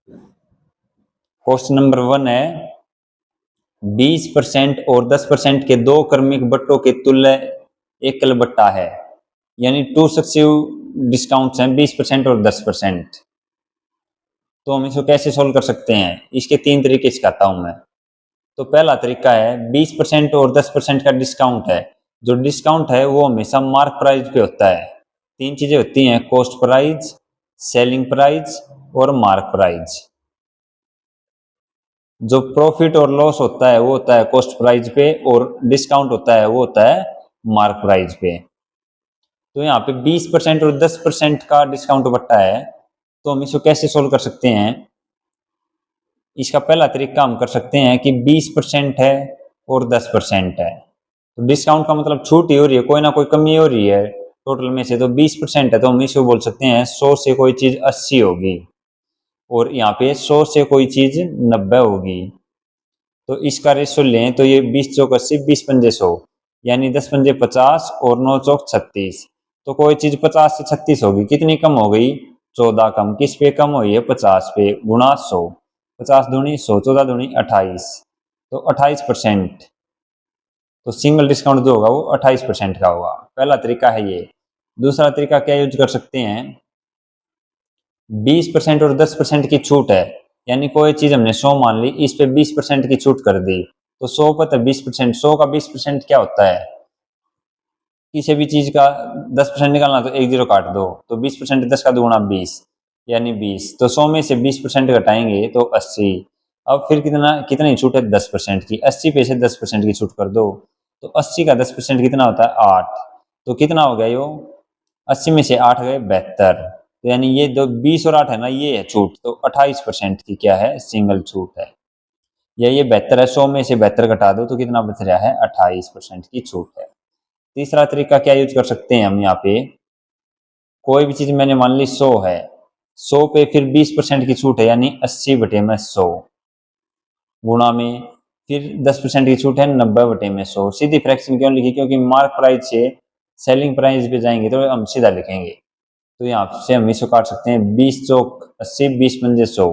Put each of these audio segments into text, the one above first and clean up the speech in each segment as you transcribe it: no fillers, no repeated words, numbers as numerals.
Question number 1 है 20% और 10% के दो क्रमिक बट्टों के तुल्य एकल बट्टा है, यानी टू सक्सेसिव डिस्काउंट्स हैं 20% और 10%। तो हम इसको कैसे सोल्व कर सकते हैं, इसके 3 तरीके सिखाता हूं मैं। तो पहला तरीका है 20% और 10% का डिस्काउंट है। जो डिस्काउंट है वो हमेशा मार्क प्राइस पे होता है। 3 चीजें होती हैं, कॉस्ट प्राइस, सेलिंग प्राइस और मार्क प्राइस। जो प्रॉफिट और लॉस होता है वो होता है कॉस्ट प्राइस पे, और डिस्काउंट होता है वो होता है मार्क प्राइस पे। तो यहाँ पे 20% और 10% का डिस्काउंट बट्टा है, तो हम इसको कैसे सोल्व कर सकते हैं। इसका पहला तरीका हम कर सकते हैं कि 20% है और 10% है, तो डिस्काउंट का मतलब छूट ही हो रही है, कोई ना कोई कमी हो रही है टोटल में से। तो 20% है तो हम इसको बोल सकते हैं 100 से कोई चीज 80 होगी, और यहाँ पे 100 से कोई चीज 90 होगी। तो इसका रेशो लें तो ये 20 चौक 80, 20 पंजे 100, यानी 10 पंजे 50 और 9 चौक 36। तो कोई चीज 50 से 36 होगी, कितनी कम हो गई, 14 कम। किस पे कम हुई है, 50 पे, गुणा 100, 50 दूनी 100, 14 दूनी 28, तो 28%। तो सिंगल डिस्काउंट जो होगा वो 28% का होगा। पहला तरीका है ये। दूसरा तरीका क्या यूज कर सकते हैं, 20% और 10% की छूट है, यानी कोई चीज हमने 100 मान ली, इस पे 20% की छूट कर दी, तो 100 पर 20%, 100 का 20% क्या होता है, किसी भी चीज का 10% निकालना तो एक जीरो काट दो, तो 20% 10 का दुगुना 20, यानी 20। तो 100 में से 20% घटाएंगे तो 80। अब फिर कितनी छूट है, 10% की। 80 पे से 10% की छूट कर दो, तो 80 का 10% कितना होता है, 8। तो कितना हो गया यो, 80 में से 8 गए 72। तो यानी ये दो 20 और 8 है ना, ये है छूट। तो 28% की क्या है, सिंगल छूट है। या ये 72 है, 100 में से 72 घटा दो तो कितना बच रहा है, 28% की छूट है। तीसरा तरीका क्या यूज कर सकते हैं हम, यहाँ पे कोई भी चीज मैंने मान ली 100 है, 100 पे फिर 20% की छूट है, यानी 80 बटे में 100, गुणा में फिर 10% की छूट है, 90 बटे में 100। सीधी फ्रैक्शन क्यों लिखी, क्योंकि मार्क प्राइस से सेलिंग प्राइस पे जाएंगे तो हम सीधा लिखेंगे। तो यहाँ से हम इसको काट सकते हैं, 20 चौक 80, 20 पंजे 100,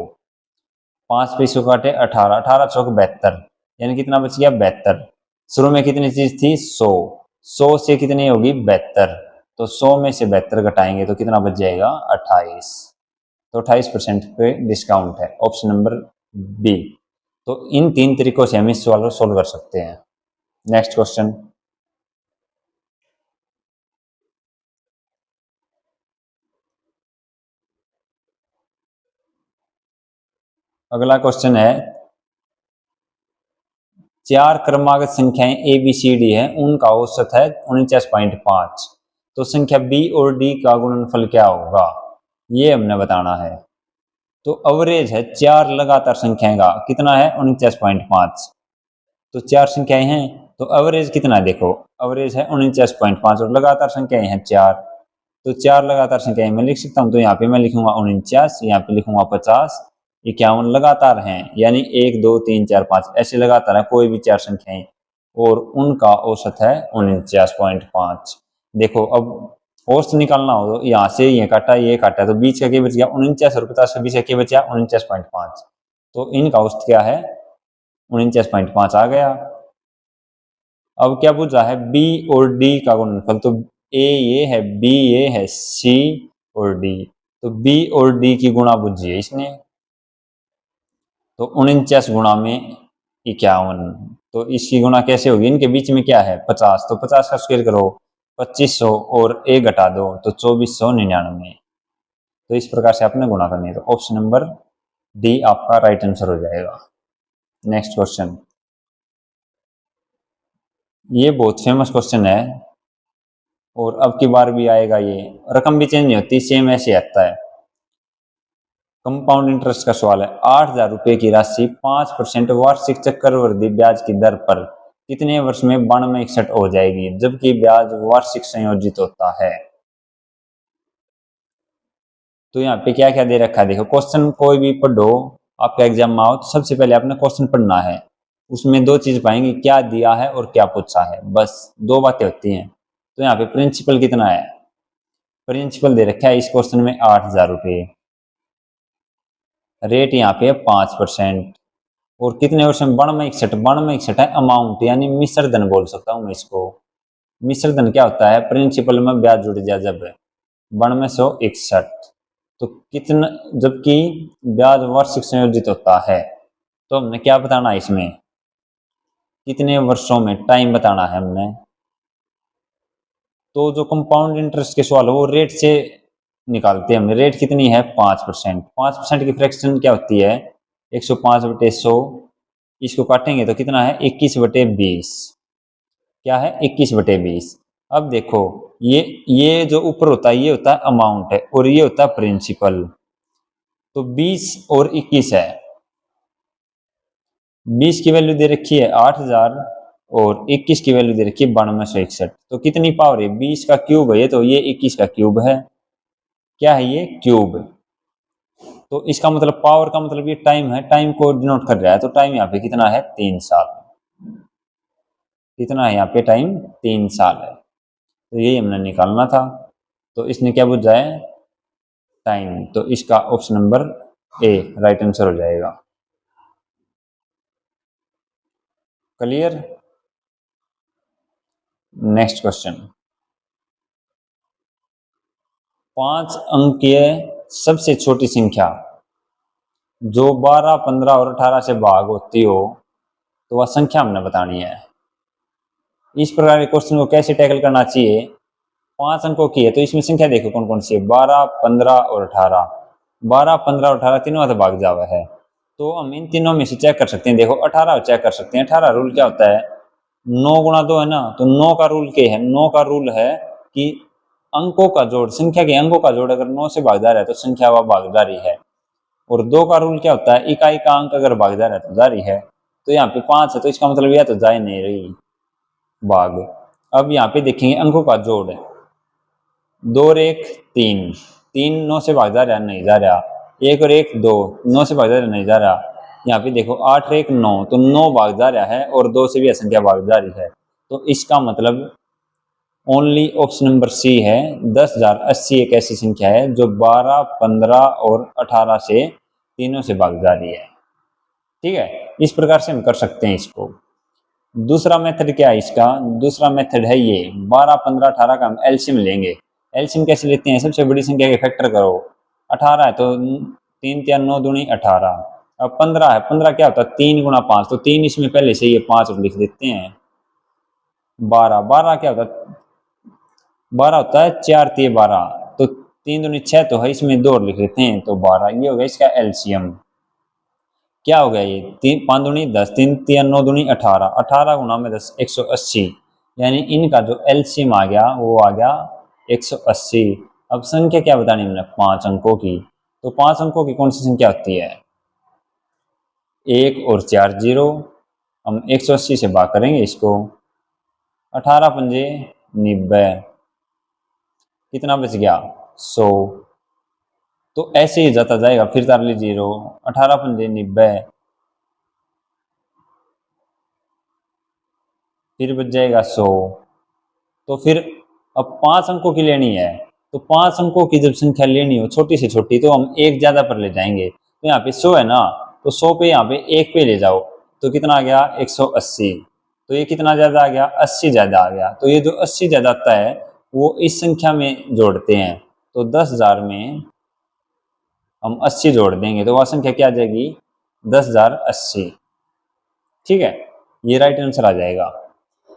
5 पे इसको काटे 18, 18 चौक 72, यानी कितना बच गया, 72। शुरू में कितनी चीज थी, 100, 100 से कितनी होगी, 72। तो 100 में से 72 घटाएंगे तो कितना बच जाएगा, 28। तो 28% पे डिस्काउंट है, ऑप्शन नंबर बी। तो इन 3 तरीकों से हम इस सवाल को सोल्व कर सकते हैं। Next question. अगला क्वेश्चन है, 4 क्रमागत संख्याएं ए बी सी डी है, उनका औसत है 49.5। तो संख्या बी और डी का गुणनफल क्या होगा, ये हमने बताना है। तो अवरेज है 4 लगातार संख्याएं का, कितना है, 49.5। तो 4 संख्याएं हैं तो एवरेज कितना है, देखो एवरेज है 49.5 और लगातार संख्याएं हैं 4। तो 4 लगातार संख्याएं मैं लिख सकता हूं, तो यहाँ पे मैं लिखूंगा 49, यहाँ पे लिखूंगा 50, 51 लगातार हैं, यानी 1 2 3 4 5 ऐसे लगातार है कोई भी 4 संख्याएं, और उनका औसत है 49.5। देखो अब औसत निकालना हो तो यहाँ से ये काटा तो बीच का क्या बच गया, 49, और 50 का बीच का क्या बचा, 49.5। तो इनका औसत क्या है, 49.5 आ गया। अब क्या पूछा है, बी और डी का गुणनफल। तो ए ये है, बी ये है, सी और डी। तो बी और डी की गुणा बुझी है इसने, तो 49 गुणा में 51। तो इसकी गुणा कैसे होगी, इनके बीच में क्या है, 50। तो 50 का स्क्वायर करो 2500, और एक घटा दो तो 2499। तो इस प्रकार से आपने गुणा करनी है। तो ऑप्शन नंबर डी आपका राइट आंसर हो जाएगा। नेक्स्ट क्वेश्चन, ये बहुत फेमस क्वेश्चन है और अब की बार भी आएगा, ये रकम भी चेंज नहीं होती, सेम ऐसे आता है। कंपाउंड इंटरेस्ट का सवाल है, 8,000 रुपए की राशि 5% वार्षिक चक्रवृद्धि ब्याज की दर पर कितने वर्ष में 9261 हो जाएगी, जबकि ब्याज वार्षिक संयोजित होता है। तो यहाँ पे क्या क्या दे रखा है, देखो क्वेश्चन कोई भी पढ़ो, आपका एग्जाम में आओ तो सबसे पहले आपने क्वेश्चन पढ़ना है। उसमें 2 चीज पाएंगे, क्या दिया है और क्या पूछा है, बस 2 बातें होती हैं। तो यहाँ पे प्रिंसिपल कितना है, प्रिंसिपल दे रखा है इस क्वेश्चन में 8,000 रुपये। रेट यहाँ पे 5%। और कितने वर्ष में? 9261। 9261 है अमाउंट, यानी मिश्र धन बोल सकता हूँ मैं इसको। मिश्र धन क्या होता है? प्रिंसिपल में ब्याज जुड़ जाए जब। 9261। तो कितना, जबकि ब्याज वार्षिक संयोजित होता है, तो हमने क्या बताना है इसमें? कितने वर्षों में, टाइम बताना है हमने। तो जो कंपाउंड इंटरेस्ट के सवाल हो वो रेट से निकालते हैं हम। रेट कितनी है? 5%। 5% की फ्रैक्शन क्या होती है? 105/100। इसको काटेंगे तो कितना है? 21/20। क्या है? 21/20। अब देखो, ये जो ऊपर होता है ये होता है अमाउंट है, और ये होता है प्रिंसिपल। तो 20 और 21 है। 20 की वैल्यू दे रखी है 8000, और 21 की वैल्यू दे रखी है 9261। तो कितनी पावर है? 20 का क्यूब है ये, तो ये 21 का क्यूब है। क्या है ये? क्यूब। तो इसका मतलब पावर का मतलब ये टाइम है, टाइम को डिनोट कर रहा है। तो टाइम यहाँ पे कितना है? 3 साल। कितना है यहाँ पे टाइम? 3 साल है। तो यही हमने निकालना था। तो इसने क्या पूछा है? टाइम। तो इसका option number A right answer हो जाएगा। क्लियर? Next question. 5 अंकीय सबसे छोटी संख्या जो 12, 15 और 18 से भाग होती हो, तो वह संख्या हमने बतानी है। इस प्रकार के क्वेश्चन को कैसे टैकल करना चाहिए? 5 अंकों की है तो इसमें संख्या देखो कौन कौन सी है। 12, 15 और 18। 12, 15 और 18 तीनों से भाग जावा है, तो हम इन तीनों में से चेक कर सकते हैं। देखो 18 चेक कर सकते हैं। 18 रूल क्या होता है? 9 × 2 है ना, तो 9 का रूल क्या है? 9 का रूल है कि अंकों का जोड़, संख्या के अंकों का जोड़ अगर 9 से भागदार है तो संख्या वह भागदारी है। और 2 का रूल क्या होता है? इकाई का अंक अगर भागदार है तो जारी है। तो यहाँ पे 5 है तो इसका मतलब यह तो जा ही नहीं रही भाग। अब यहाँ पे देखेंगे अंकों का जोड़ है। 2 और 1 3, 3 9 से भाग जा रहा है, नहीं जा रहा। 1 और 1 2, 9 से भाग जा रहा है, नहीं जा रहा। यहाँ पे देखो 8 और 1 9, तो 9 भाग जा रहा है और 2 से भी असंख्या भाग जा रही है। तो इसका मतलब ओनली ऑप्शन नंबर सी है। 10,080 एक ऐसी संख्या है जो 12, 15 और 18 से तीनों से भाग जा रही है। ठीक है, इस प्रकार से हम कर सकते हैं इसको। दूसरा मेथड क्या है इसका? दूसरा मेथड है ये 12, 15, 18 का हम एलसीएम लेंगे। एलसीएम कैसे लेते हैं? सबसे बड़ी संख्या के फैक्टर करो। 18 है तो 3 3 9 दूनी 18। अब 15 है, 15 क्या होता है? 3 × 5, तो 3 इसमें पहले से ये 5 लिख देते हैं। 12, 12 क्या होता है? 12 होता है 4 3 12, तो 3 दूनी 6 तो है, इसमें 2 लिख देते हैं तो 12। ये हो गया इसका एलसीएम। क्या हो गया ये? 3 5 दूनी 10, 3 3 9 दूनी 18, 18 × 10 180। यानी इनका जो एलसीएम आ गया वो आ गया 180। अब संख्या क्या बतानी हमने? 5 अंकों की। तो 5 अंकों की कौन सी संख्या होती है? 1 और 4 0। हम 180 से भाग करेंगे इसको। 18 पंजे 90, कितना बच गया? 100। तो ऐसे ही जाता जाएगा, फिर तार लीजिए 18 पंजे 90, फिर बच जाएगा 100। तो फिर अब 5 अंकों की लेनी है, तो 5 अंकों की जब संख्या लेनी हो छोटी से छोटी, तो हम एक ज्यादा पर ले जाएंगे। तो यहाँ पे 100 है ना, तो 100 पे यहाँ पे एक पे ले जाओ, तो कितना आ गया? 180। तो ये कितना ज्यादा आ गया? 80 ज्यादा आ गया। तो ये जो 80 ज्यादा आता है वो इस संख्या में जोड़ते हैं। तो 10,000 में हम 80 जोड़ देंगे तो वह संख्या क्या आ जाएगी? 10,080। ठीक है, ये राइट आंसर आ जाएगा।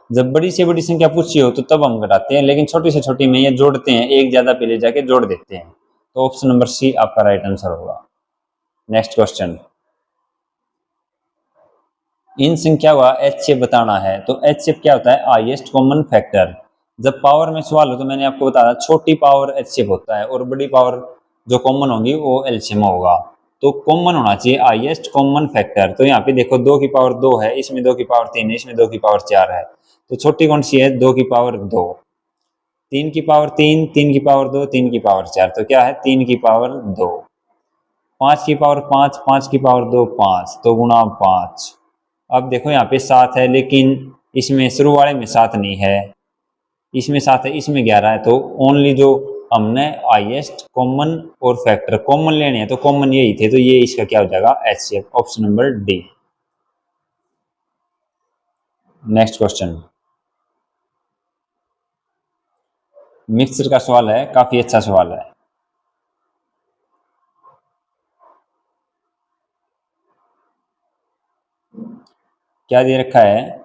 जब बड़ी से बड़ी संख्या पूछी हो तो तब हम घटाते हैं, लेकिन छोटी से छोटी में ये जोड़ते हैं, एक ज्यादा पे ले जाके जोड़ देते हैं। तो ऑप्शन नंबर सी आपका राइट आंसर होगा। Next question. इन संख्या का एचसीएफ बताना है। तो एचसीएफ क्या होता है? Highest common factor. जब पावर में सवाल हो तो मैंने आपको बताया छोटी पावर एचसीएफ होता है और बड़ी पावर जो कॉमन होगी वो एलसीएम होगा। तो कॉमन होना चाहिए हाईएस्ट कॉमन फैक्टर। तो यहाँ पे देखो 2 की पावर 2 है, इसमें 2 की पावर 3 है, इसमें 2 की पावर 4 है। तो छोटी कौन सी है? 2 की पावर 2। 3 की पावर 3, 3 की पावर 2, 3 की पावर 4, तो क्या है? 3 की पावर 2। 5 की पावर 5, 5 की पावर 2 5, तो गुणा 5। अब देखो यहाँ पे 7 है, लेकिन इसमें शुरू वाले में 7 नहीं है, इसमें 7 है, इसमें 11 है। तो ओनली जो हमने हाईएस्ट कॉमन और फैक्टर कॉमन लेने हैं, तो कॉमन यही थे, तो ये इसका क्या हो जाएगा HCF, option number D. Next question mixture का सवाल है, काफी अच्छा सवाल है। क्या दे रखा है,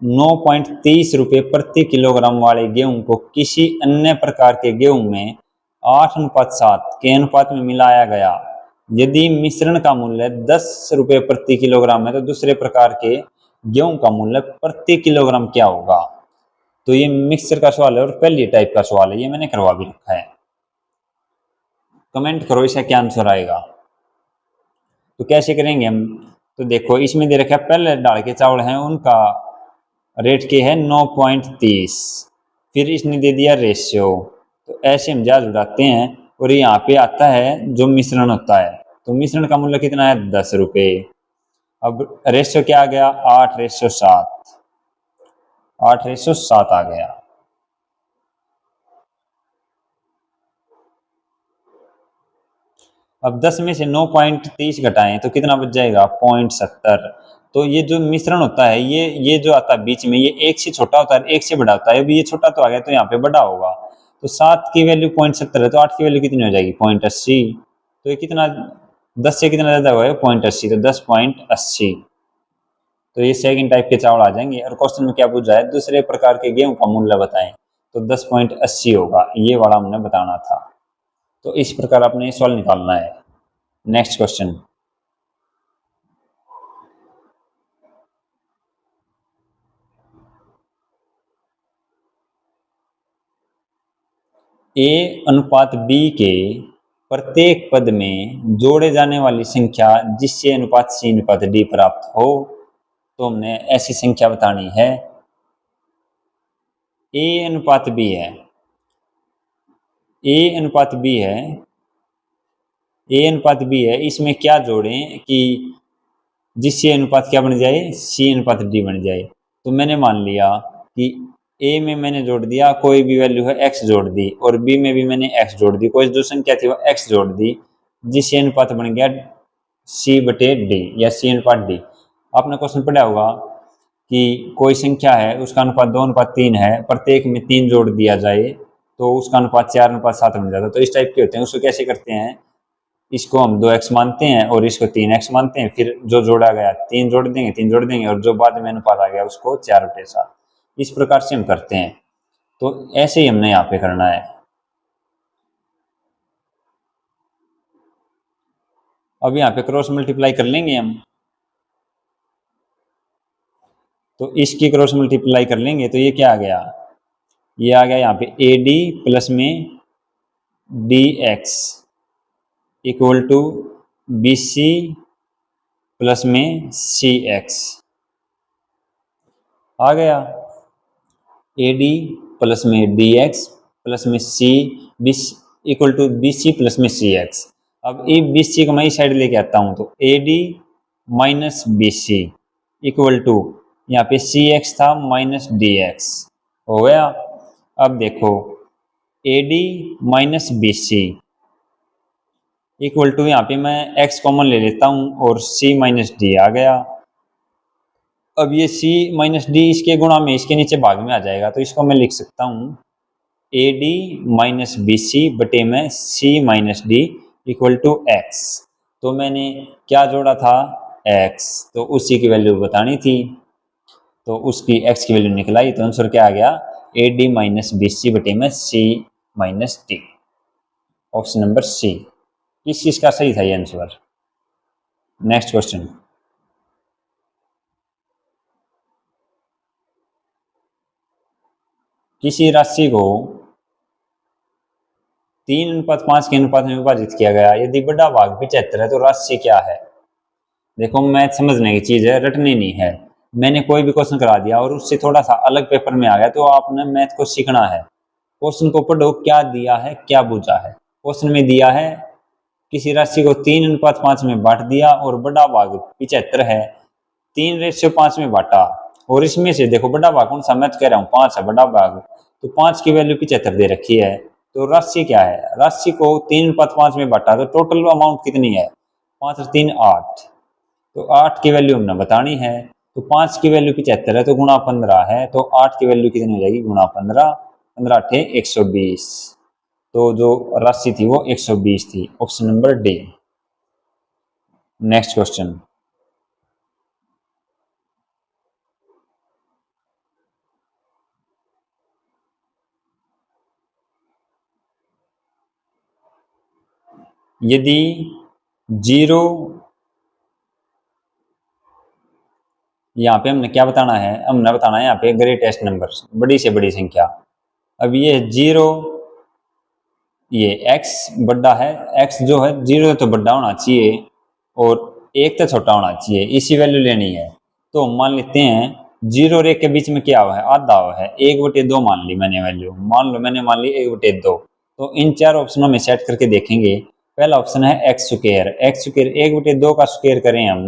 9.23 रुपये प्रति किलोग्राम वाले गेहूं को किसी अन्य प्रकार के गेहूं में 8:7 के अनुपात में मिलाया गया। यदि मिश्रण का मूल्य 10 रुपये प्रति किलोग्राम है तो दूसरे प्रकार के गेहूं का मूल्य प्रति किलोग्राम क्या होगा। तो ये मिक्सचर का सवाल है और पहली टाइप का सवाल है, ये मैंने करवा भी रखा है। कमेंट करो इसका क्या आंसर आएगा। तो कैसे करेंगे हम, तो देखो इसमें दे रखा है पहले डाल के चावल हैं उनका रेट के है 9.30, फिर इसने दे दिया रेशियो, तो ऐसे हम जहाज उड़ाते हैं और यहाँ पे आता है जो मिश्रण होता है, तो मिश्रण का मूल्य कितना है 10 रुपये। अब रेशियो क्या आ गया 8:7, 8:7 आ गया। अब 10 में से 9.30 घटाएं तो कितना बच जाएगा 0.70। तो ये जो मिश्रण होता है ये जो आता है बीच में, ये एक से छोटा होता है एक से बड़ा होता है। अभी ये छोटा तो आ गया तो यहाँ पे बड़ा होगा, तो 7 की वैल्यू 0.70 है, तो 8 की वैल्यू कितनी हो जाएगी 0.80। तो ये कितना 10 से कितना ज्यादा हुआ है 0.80, तो 10.80। तो ये सेकंड टाइप के चावल आ जाएंगे। और क्वेश्चन में क्या पूछा है, दूसरे प्रकार के गेहूं का मूल्य बताएं, तो 10.80 होगा, ये वाला हमने बताना था। तो इस प्रकार आपने सवाल निकालना है। नेक्स्ट क्वेश्चन A/B के प्रत्येक पद में जोड़े जाने वाली संख्या जिससे अनुपात C/D प्राप्त हो, तो हमने ऐसी संख्या बतानी है। A/B है, A/B है, A/B है, इसमें क्या जोड़ें कि जिससे अनुपात क्या बन जाए C/D बन जाए। तो मैंने मान लिया कि A में मैंने जोड़ दिया कोई भी वैल्यू है x जोड़ दी, और B में भी मैंने x जोड़ दी, कोई जो संख्या थी वो x जोड़ दी, जिससे अनुपात बन गया C/D या C/D। आपने क्वेश्चन पढ़ा होगा कि कोई संख्या है उसका अनुपात 2:3 है, प्रत्येक में 3 जोड़ दिया जाए तो उसका अनुपात 4:7 बन जाता है। तो इस टाइप के होते हैं। उसको कैसे करते हैं, इसको हम 2x मानते हैं और इसको 3x मानते हैं, फिर जो जोड़ा गया 3 जोड़ देंगे, 3 जोड़ देंगे, और जो बाद में अनुपात आ गया उसको 4/7। इस प्रकार से हम करते हैं। तो ऐसे ही हमने यहाँ पे करना है। अब यहाँ पे क्रॉस मल्टीप्लाई कर लेंगे हम, तो इसकी क्रॉस मल्टीप्लाई कर लेंगे तो ये क्या आ गया, ये आ गया यहाँ पे AD प्लस में DX equal to BC plus में CX आ गया। AD प्लस में DX प्लस में इक्वल टू BC प्लस में CX। अब ये BC को मैं इस साइड लेके आता हूं, तो AD minus BC equal to यहाँ पे CX था माइनस DX हो गया। अब देखो AD minus BC equal to यहाँ पे मैं x कॉमन ले लेता हूँ और C-D आ गया। अब ये C-D इसके गुणा में इसके नीचे भाग में आ जाएगा, तो इसको मैं लिख सकता हूँ AD माइनस BC बटे में C-D इक्वल टू x। तो मैंने क्या जोड़ा था x, तो उसी की वैल्यू बतानी थी, तो उसकी x की वैल्यू निकलाई, तो आंसर क्या आ गया AD माइनस BC बटे में C-D, ऑप्शन नंबर C। किस चीज का सही था ये आंसर। नेक्स्ट क्वेश्चन किसी राशि को 3:5 के अनुपात में विभाजित किया गया, यदि बड़ा भाग 75 है तो राशि क्या है। देखो मैथ समझने की चीज है, रटनी नहीं है। मैंने कोई भी क्वेश्चन करा दिया और उससे थोड़ा सा अलग पेपर में आ गया, तो आपने मैथ को सीखना है। क्वेश्चन को पढ़ो क्या दिया है क्या पूछा है। क्वेश्चन में दिया है किसी राशि को 3:5 में बांट दिया और बड़ा भाग 75 है, 3:5 में बांटा, और इसमें से देखो बड़ा भाग कौन सा, मैं तो कह रहा हूँ 5 है बड़ा भाग, तो 5 की वैल्यू 75 दे रखी है, तो राशि क्या है, राशि को 3/5 में बांटा तो टोटल अमाउंट कितनी है, 5 और 3 8। तो 8 की वैल्यू हमने बतानी है। तो 5 की वैल्यू 75 है तो गुणा 15 है, तो 8 की वैल्यू कितनी हो जाएगी, गुणा 15, 15 8 120। तो जो राशि थी वो 120 थी। Option number D. Next question, यदि जीरो, यहाँ पे हमने क्या बताना है, हमने बताना है यहाँ पे ग्रेटेस्ट नंबर, बड़ी से बड़ी संख्या। अब ये जीरो, ये x बड़ा है, x जो है जीरो तो बड़ा होना चाहिए और एक तो छोटा होना चाहिए, इसी वैल्यू लेनी है। तो मान लेते हैं जीरो और एक के बीच में क्या हुआ है, आधा हुआ है, 1/2 मान ली मैंने वैल्यू, मान लो मैंने मान ली 1/2। तो इन चार ऑप्शनों में सेट करके देखेंगे। पहला ऑप्शन है एक्स स्क्वायर, एक्स स्क्वायर 1/2 का स्क्वायर करें हम,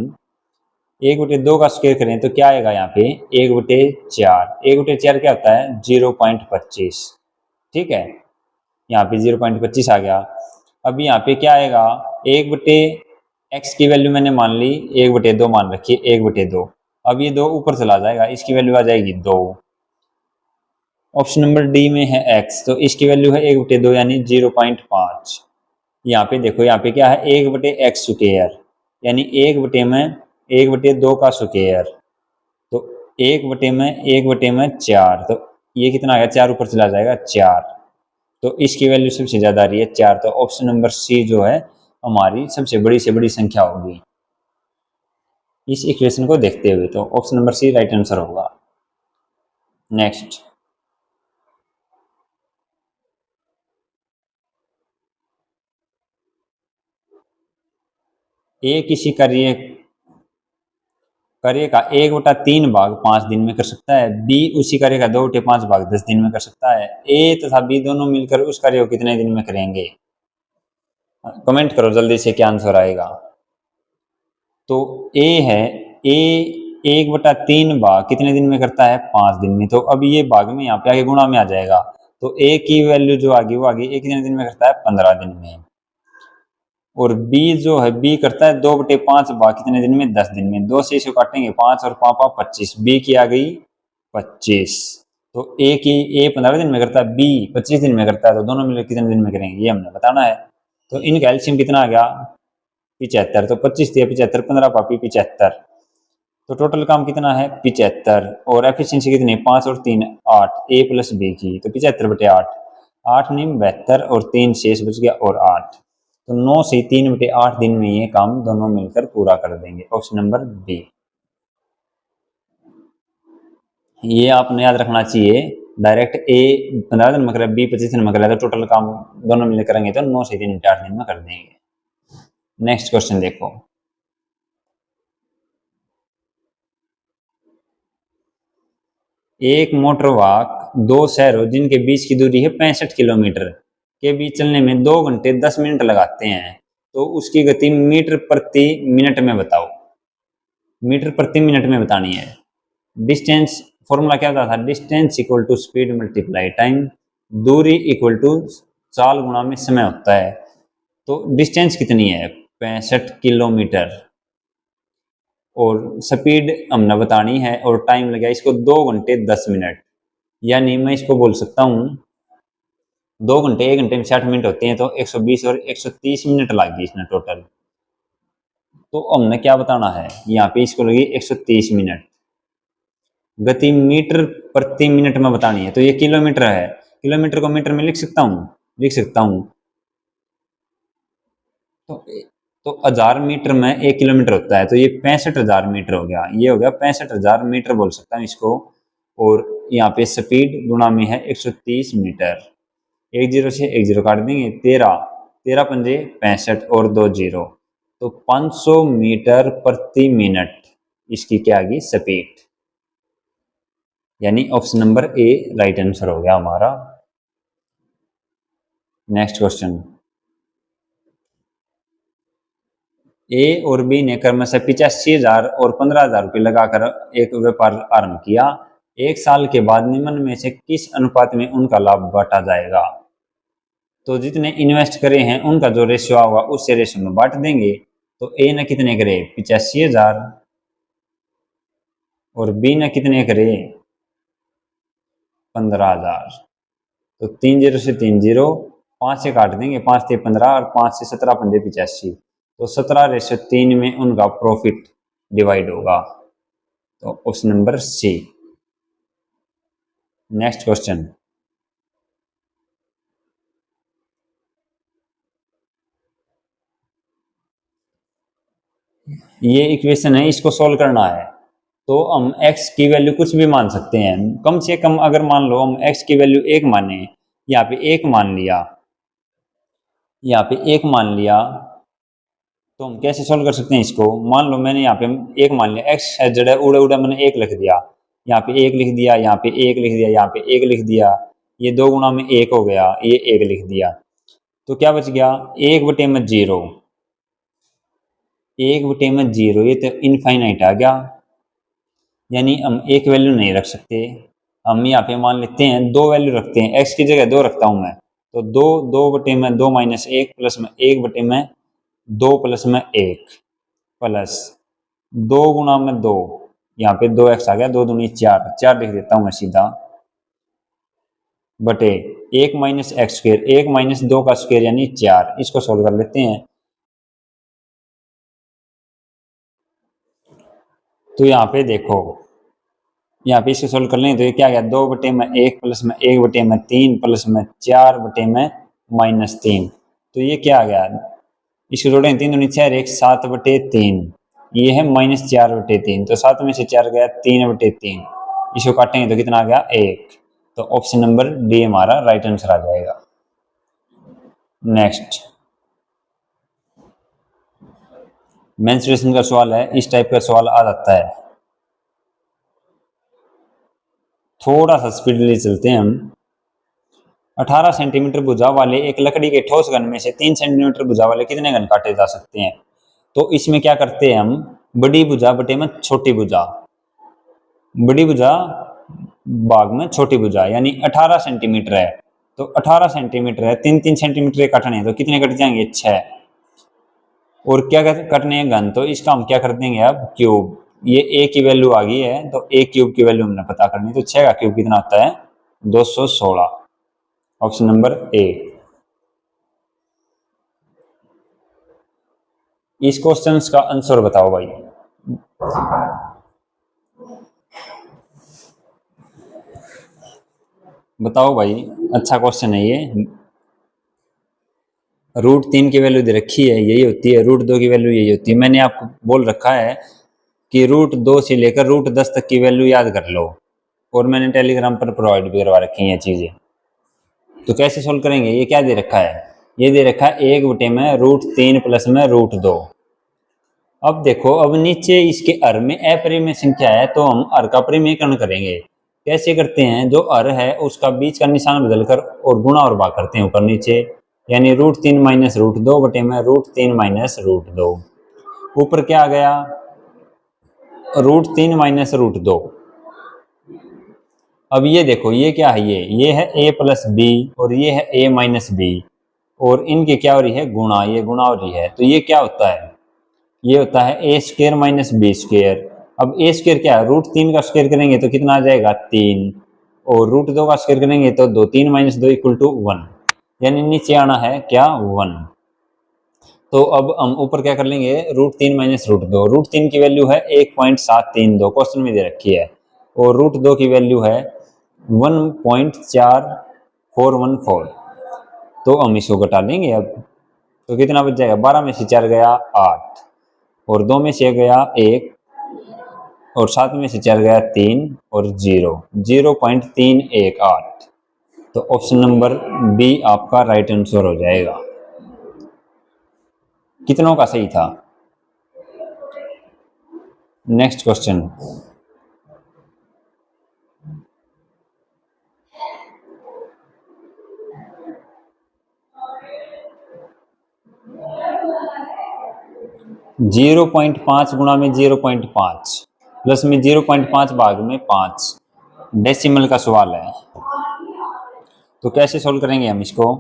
1/2 का स्क्वायर करें तो क्या आएगा यहाँ पे 1/4, 1/4 क्या होता है 0.25, ठीक है, यहाँ पे 0.25 आ गया। अब यहाँ पे क्या आएगा, 1/x की वैल्यू मैंने मान ली 1/2 मान रखी है, 1/2। अब ये 2 ऊपर चला जाएगा, इसकी वैल्यू आ जाएगी 2। ऑप्शन नंबर डी में है x, तो इसकी वैल्यू है 1/2 यानी 0.5। यहाँ पे देखो, यहाँ पे क्या है 1/x स्क्वायर, यानी 1/2 का स्क्वायर, तो 1/में 4, तो ये कितना आ गया, 4 ऊपर चला जाएगा 4। तो इसकी वैल्यू सबसे ज्यादा आ रही है 4। तो ऑप्शन नंबर सी जो है हमारी सबसे बड़ी से बड़ी संख्या होगी इस इक्वेशन को देखते हुए। तो option number C right answer होगा। नेक्स्ट, ए किसी कार्य का 1/3 भाग 5 दिन में कर सकता है, बी उसी कार्य का 2/5 भाग 10 दिन में कर सकता है। ए तथा बी दोनों मिलकर उस कार्य को कितने दिन में करेंगे, कमेंट करो जल्दी से क्या आंसर आएगा। तो ए है, ए 1/3 भाग कितने दिन में करता है, 5 दिन में। तो अब ये भाग में यहाँ पे आगे गुणा में आ जाएगा, तो ए की वैल्यू जो आगे वो आगे ए कितने दिन में करता है, 15 दिन में। और बी जो है, बी करता है 2/5 भाग कितने दिन में, 10 दिन में। 2 से इसको काटेंगे 5 और 5 25, बी की आ गई 25। तो ए की, ए 15 दिन में करता है, बी 25 दिन में करता है, तो दोनों मिलकर कितने दिन में करेंगे ये हमने बताना है। तो इनका एलसीएम कितना आ गया 75, तो 25 दिया 75, 15 पापी 75, तो टोटल काम कितना है 75। और एफिशिएंसी कितनी, 5 और 3 8, ए प्लस बी की, तो 75/8, 8 नहीं 72 और 3 शेष बच गया और 8। तो 9 से 3/8 दिन में ये काम दोनों मिलकर पूरा कर देंगे। Option number B. ये आपने याद रखना चाहिए, डायरेक्ट ए 15 दिन में करे, बी 25 दिन में करे, तो टोटल काम दोनों मिलकर करेंगे तो 9 से 3/8 दिन में कर देंगे। नेक्स्ट क्वेश्चन देखो, एक मोटर वाहक 2 शहरों जिनके बीच की दूरी है 65 किलोमीटर के बीच चलने में 2 घंटे 10 मिनट लगाते हैं, तो उसकी गति मीटर प्रति मिनट में बताओ। मीटर प्रति मिनट में बतानी है। डिस्टेंस फॉर्मूला क्या होता था, distance equal to speed multiply time, दूरी इक्वल टू चाल गुणा में समय होता है। तो डिस्टेंस कितनी है 65 किलोमीटर, और स्पीड हमने बतानी है, और टाइम लगा इसको 2 घंटे 10 मिनट, यानी मैं इसको बोल सकता हूँ 2 घंटे 1 घंटे में 60 मिनट होते हैं, तो 120 और 130 मिनट लगी इसमें टोटल। तो हमने क्या बताना है, यहाँ पे इसको लगी 130 मिनट। गति मीटर प्रति मिनट में बतानी है, तो ये किलोमीटर है, किलोमीटर को मीटर में लिख सकता हूँ, लिख सकता हूँ। तो 1000 मीटर में 1 किलोमीटर होता है, तो ये 65,000 मीटर हो गया, ये हो गया 65,000 मीटर बोल सकता हूँ इसको। और यहाँ पे स्पीड गुणा में है 130 मीटर, 1 0 से 1 0 काट देंगे, 13 13 पंजे 65 और 2 0, तो 500 मीटर प्रति मिनट इसकी क्या आ गई स्पीड, यानी option number A right answer हो गया हमारा। नेक्स्ट क्वेश्चन, ए और बी ने क्रमशः 85,000 और 15,000 रुपये लगाकर एक व्यापार आरंभ किया। 1 साल के बाद निम्न में से किस अनुपात में उनका लाभ बांटा जाएगा। तो जितने इन्वेस्ट करे हैं उनका जो रेशियो होगा उससे रेशियो में बांट देंगे। तो ए ने कितने करे 85,000 और बी ने कितने करे 15,000। तो 3 जीरो से 3 जीरो, 5 से काट देंगे, 5 से 15 और 5 से 17 पंजे 85। तो 17:3 में उनका प्रॉफिट डिवाइड होगा। तो option number C. Next question, ये इक्वेशन है, इसको सोल्व करना है। तो हम x की वैल्यू कुछ भी मान सकते हैं, कम से कम अगर मान लो हम x की वैल्यू 1 माने, यहाँ पे 1 मान लिया, यहाँ पे 1 मान लिया, तो हम कैसे सोल्व कर सकते हैं इसको। मान लो मैंने यहाँ पे 1 मान लिया, x है जड़ है, उड़ा उड़ा मैंने 1 लिख दिया, यहाँ पे 1 लिख दिया, यहाँ पे 1 लिख दिया, यहाँ पे 1 लिख दिया, ये 2 गुणा में 1 हो गया, ये 1 लिख दिया। तो क्या बच गया 1/0, 1/0, ये तो इनफाइनाइट आ गया, यानी हम एक वैल्यू नहीं रख सकते। हम यहाँ पे मान लेते हैं 2 वैल्यू रखते हैं, x की जगह 2 रखता हूं मैं, तो 2 माइनस 1 प्लस में 1/2 प्लस में 1 प्लस 2 गुणा में 2, यहाँ पे 2x आ गया, 2 दूनी 4, 4 लिख देता हूं मैं सीधा, बटे 1 माइनस एक्स स्क्वायर, 1 माइनस 2 का स्क्वायर यानी 4। इसको सोल्व कर लेते हैं। तो यहाँ पे देखो, यहाँ पे इसको सोल्व कर लेंगे तो ये क्या गया 2/1 प्लस में 1/3 प्लस में 4/-3। तो ये क्या आ गया, इसको जोड़ेंगे 3 दूनी 4, 1 7/3, ये है -4/3, तो 7 में से 4 गया 3/3, इसको काटेंगे तो कितना आ गया 1। तो ऑप्शन नंबर डी हमारा राइट आंसर आ जाएगा। नेक्स्ट, मेंस्ट्रुएशन का सवाल है, इस टाइप का सवाल आ जाता है। थोड़ा सा स्पीडली चलते हैं हम। 18 सेंटीमीटर भुजा वाले एक लकड़ी के ठोस घन में से 3 सेंटीमीटर भुजा वाले कितने घन काटे जा सकते हैं। तो इसमें क्या करते हैं हम, बड़ी भुजा बटे में छोटी भुजा, बड़ी भुजा भाग में छोटी भुजा, यानी 18 सेंटीमीटर है तो 18 सेंटीमीटर है, 3 सेंटीमीटर काटने हैं तो कितने कट जाएंगे 6। और क्या कटने हैं घन, तो इसका हम क्या कर देंगे अब क्यूब, ये a की वैल्यू आ गई है तो a क्यूब की वैल्यू हमने पता करनी, तो 6 का क्यूब कितना आता है 216। Option number A. इस क्वेश्चन का आंसर बताओ भाई। बताओ भाई, अच्छा क्वेश्चन है ये। √3 की वैल्यू दे रखी है, यही होती है, √2 की वैल्यू यही होती है। मैंने आपको बोल रखा है कि √2 से लेकर √10 तक की वैल्यू याद कर लो, और मैंने टेलीग्राम पर प्रोवाइड भी करवा रखी है चीजें। तो कैसे सोल्व करेंगे, ये क्या दे रखा है, ये दे रखा है 1/√3 प्लस में √2। अब देखो, अब नीचे इसके हर में अपरिमेय संख्या है तो हम हर का परिमेयकरण करेंगे। कैसे करते हैं, जो हर है उसका बीच का निशान बदलकर और गुणा और भाग करते हैं ऊपर नीचे, यानी √3 माइनस √2 बटे में √3 माइनस √2। ऊपर क्या आ गया √3 माइनस √2। अब ये देखो, ये क्या है, ये है a प्लस बी और ये है a माइनस बी, और इनके क्या हो रही है गुणा, ये गुणा हो रही है। तो ये क्या होता है, ये होता है a square minus B square. अब a स्क्वायर क्या है, √3 का स्क्वायर करेंगे तो कितना आ जाएगा 3, और √2 का स्क्वायर करेंगे तो 2, 3 माइनस 2 इक्वल टू 1, यानी नीचे आना है क्या 1। तो अब हम ऊपर क्या कर लेंगे √3 माइनस √2, √3 की वैल्यू है 1.732 क्वेश्चन में दे रखी है, और √2 की वैल्यू है 1.4414। तो हम इसको घटा लेंगे अब, तो कितना बच जाएगा, 12 में से 4 गया 8, और 2 में से गया 1, और 7 में से 4 गया 3, और 0.318। तो ऑप्शन नंबर बी आपका राइट आंसर हो जाएगा। कितनों का सही था। नेक्स्ट क्वेश्चन, जीरो 0.5 गुणा में 0.5 प्लस में 0.5 भाग में 5 डेसिमल का सवाल है। तो कैसे सोल्व करेंगे हम इसको,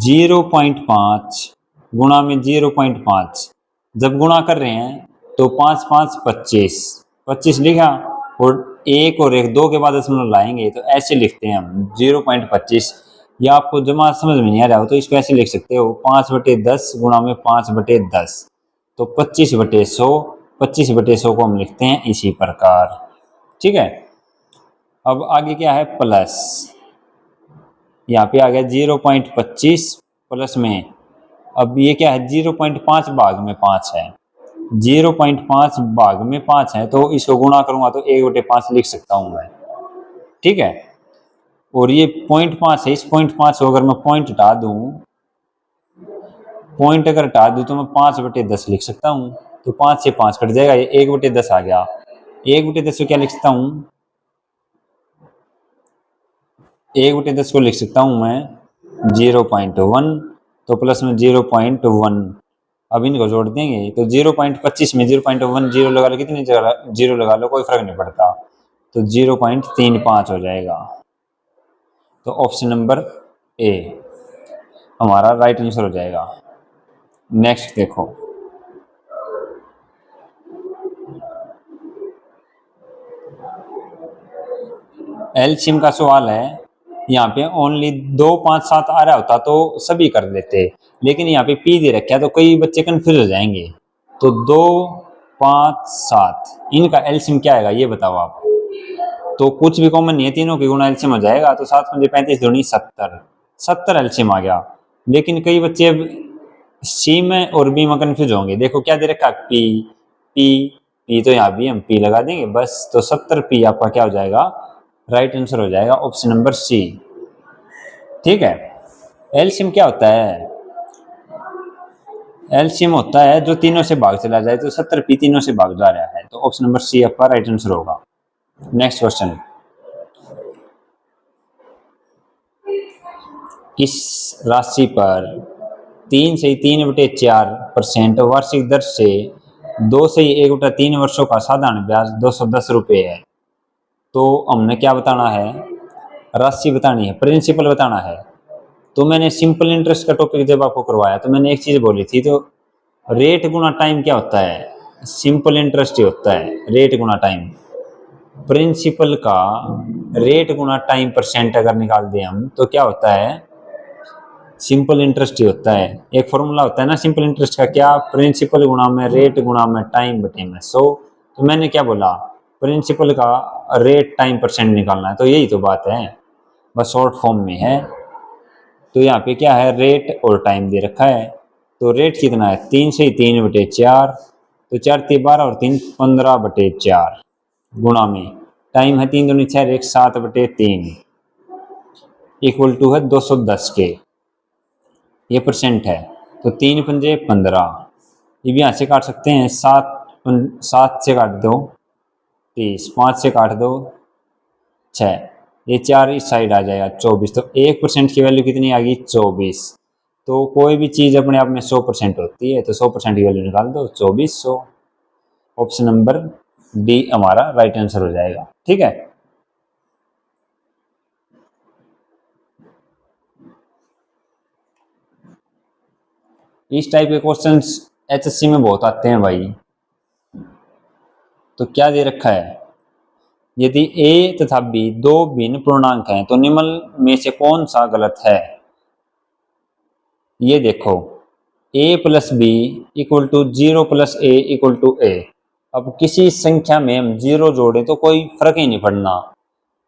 0.5 गुणा में 0.5, जब गुणा कर रहे हैं तो 5 5 25, 25 लिखा, और एक और एक दो के बाद दशमलव लाएंगे तो ऐसे लिखते हैं हम 0.25। या आपको जमा समझ में नहीं आ रहा हो तो इसको ऐसे लिख सकते हो 5/10 गुणा में 5/10, तो 25/100, 25/100 को हम लिखते हैं इसी प्रकार। ठीक है, अब आगे क्या है, प्लस, यहाँ पे आ गया 0.25 प्लस में, अब ये क्या है 0.5 भाग में 5 है, 0.5 भाग में 5 है, तो इसको गुणा करूंगा तो 1/5 लिख सकता हूं मैं। ठीक है, और ये 0.5 है, इस 0.5 को अगर मैं पॉइंट हटा दूं, पॉइंट अगर हटा दूं तो मैं 5/10 लिख सकता हूं, तो 5 से 5 कट जाएगा, ये 1/10 आ गया। 1/10 को क्या लिख सकता हूं, 1/10 को लिख सकता हूं मैं 0.1, तो प्लस में 0.1, अब इनको जोड़ देंगे तो 0.25 में 0.1 जीरो लगा लो, कितनी जगह जीरो लगा लो कोई फर्क नहीं पड़ता, तो 0.35 हो जाएगा। तो ऑप्शन नंबर ए हमारा राइट आंसर हो जाएगा। नेक्स्ट देखो, एलसीएम का सवाल है। यहाँ पे ओनली 2 5 7 आ रहा होता तो सभी कर लेते, लेकिन यहाँ पे पी दे रखा है तो कई बच्चे कंफ्यूज हो जाएंगे। तो 2 5 7 इनका एलसीएम क्या आएगा ये बताओ आप। तो कुछ भी कॉमन नहीं है, तीनों की गुणा एलसीएम हो जाएगा, तो 7 5 35 दूनी 70, 70 एलसीएम आ गया। लेकिन कई बच्चे अब सी में और बी में कंफ्यूज होंगे। देखो क्या दे रखा, पी पी पी, तो यहाँ भी हम पी लगा देंगे बस, तो 70 पी आपका क्या हो जाएगा, राइट आंसर हो जाएगा ऑप्शन नंबर सी। ठीक है, एलसीएम क्या होता है, एलसीएम होता है जो तीनों से भाग चला जाए, तो 70 पी तीनों से भाग जा रहा है, तो ऑप्शन नंबर सी आपका राइट आंसर होगा। नेक्स्ट क्वेश्चन, किस राशि पर 3 से 3/4% वार्षिक दर से 2 से 1/3 वर्षों का साधारण ब्याज 210 रुपये है। तो हमने क्या बताना है, राशि बतानी है, प्रिंसिपल बताना है। तो मैंने सिंपल इंटरेस्ट का टॉपिक जब आपको करवाया तो मैंने एक चीज बोली थी, तो रेट गुना टाइम क्या होता है, सिंपल इंटरेस्ट ही होता है, रेट गुना टाइम। प्रिंसिपल का रेट गुना टाइम परसेंट अगर निकाल दें हम तो क्या होता है, सिंपल इंटरेस्ट ही होता है। एक फॉर्मूला होता है ना सिंपल इंटरेस्ट का, क्या, प्रिंसिपल गुना में रेट गुना में टाइम बटे में 100। तो मैंने क्या बोला, प्रिंसिपल का रेट टाइम परसेंट निकालना है, तो यही तो बात है, बस शॉर्ट फॉर्म में है। तो यहाँ पे क्या है, रेट और टाइम दे रखा है। तो रेट कितना है, 3 से 3/4, तो 4 3 12 और 3 15/4 गुणा में टाइम है 3 दूनी 6 1 7/3 इक्वल टू है 210 के, ये परसेंट है। तो 3 पंजे 15, ये भी यहाँ से काट सकते हैं, 7 से काट दो 30, 5 से काट दो 6, ये 4 इस साइड आ जाएगा 24, तो 1% की वैल्यू कितनी आ गई 24। तो कोई भी चीज़ अपने आप में 100% होती है, तो 100% की वैल्यू निकाल दो 2400। ऑप्शन नंबर डी हमारा राइट आंसर हो जाएगा। ठीक है, इस टाइप के क्वेश्चंस एचएससी में बहुत आते हैं भाई। तो क्या दे रखा है, यदि a तथा b दो भिन्न पूर्णांक हैं तो निम्न में से कौन सा गलत है। ये देखो, a plus B equal to 0 plus A equal to A. अब किसी संख्या में हम 0 जोड़ें तो कोई फर्क ही नहीं पड़ना,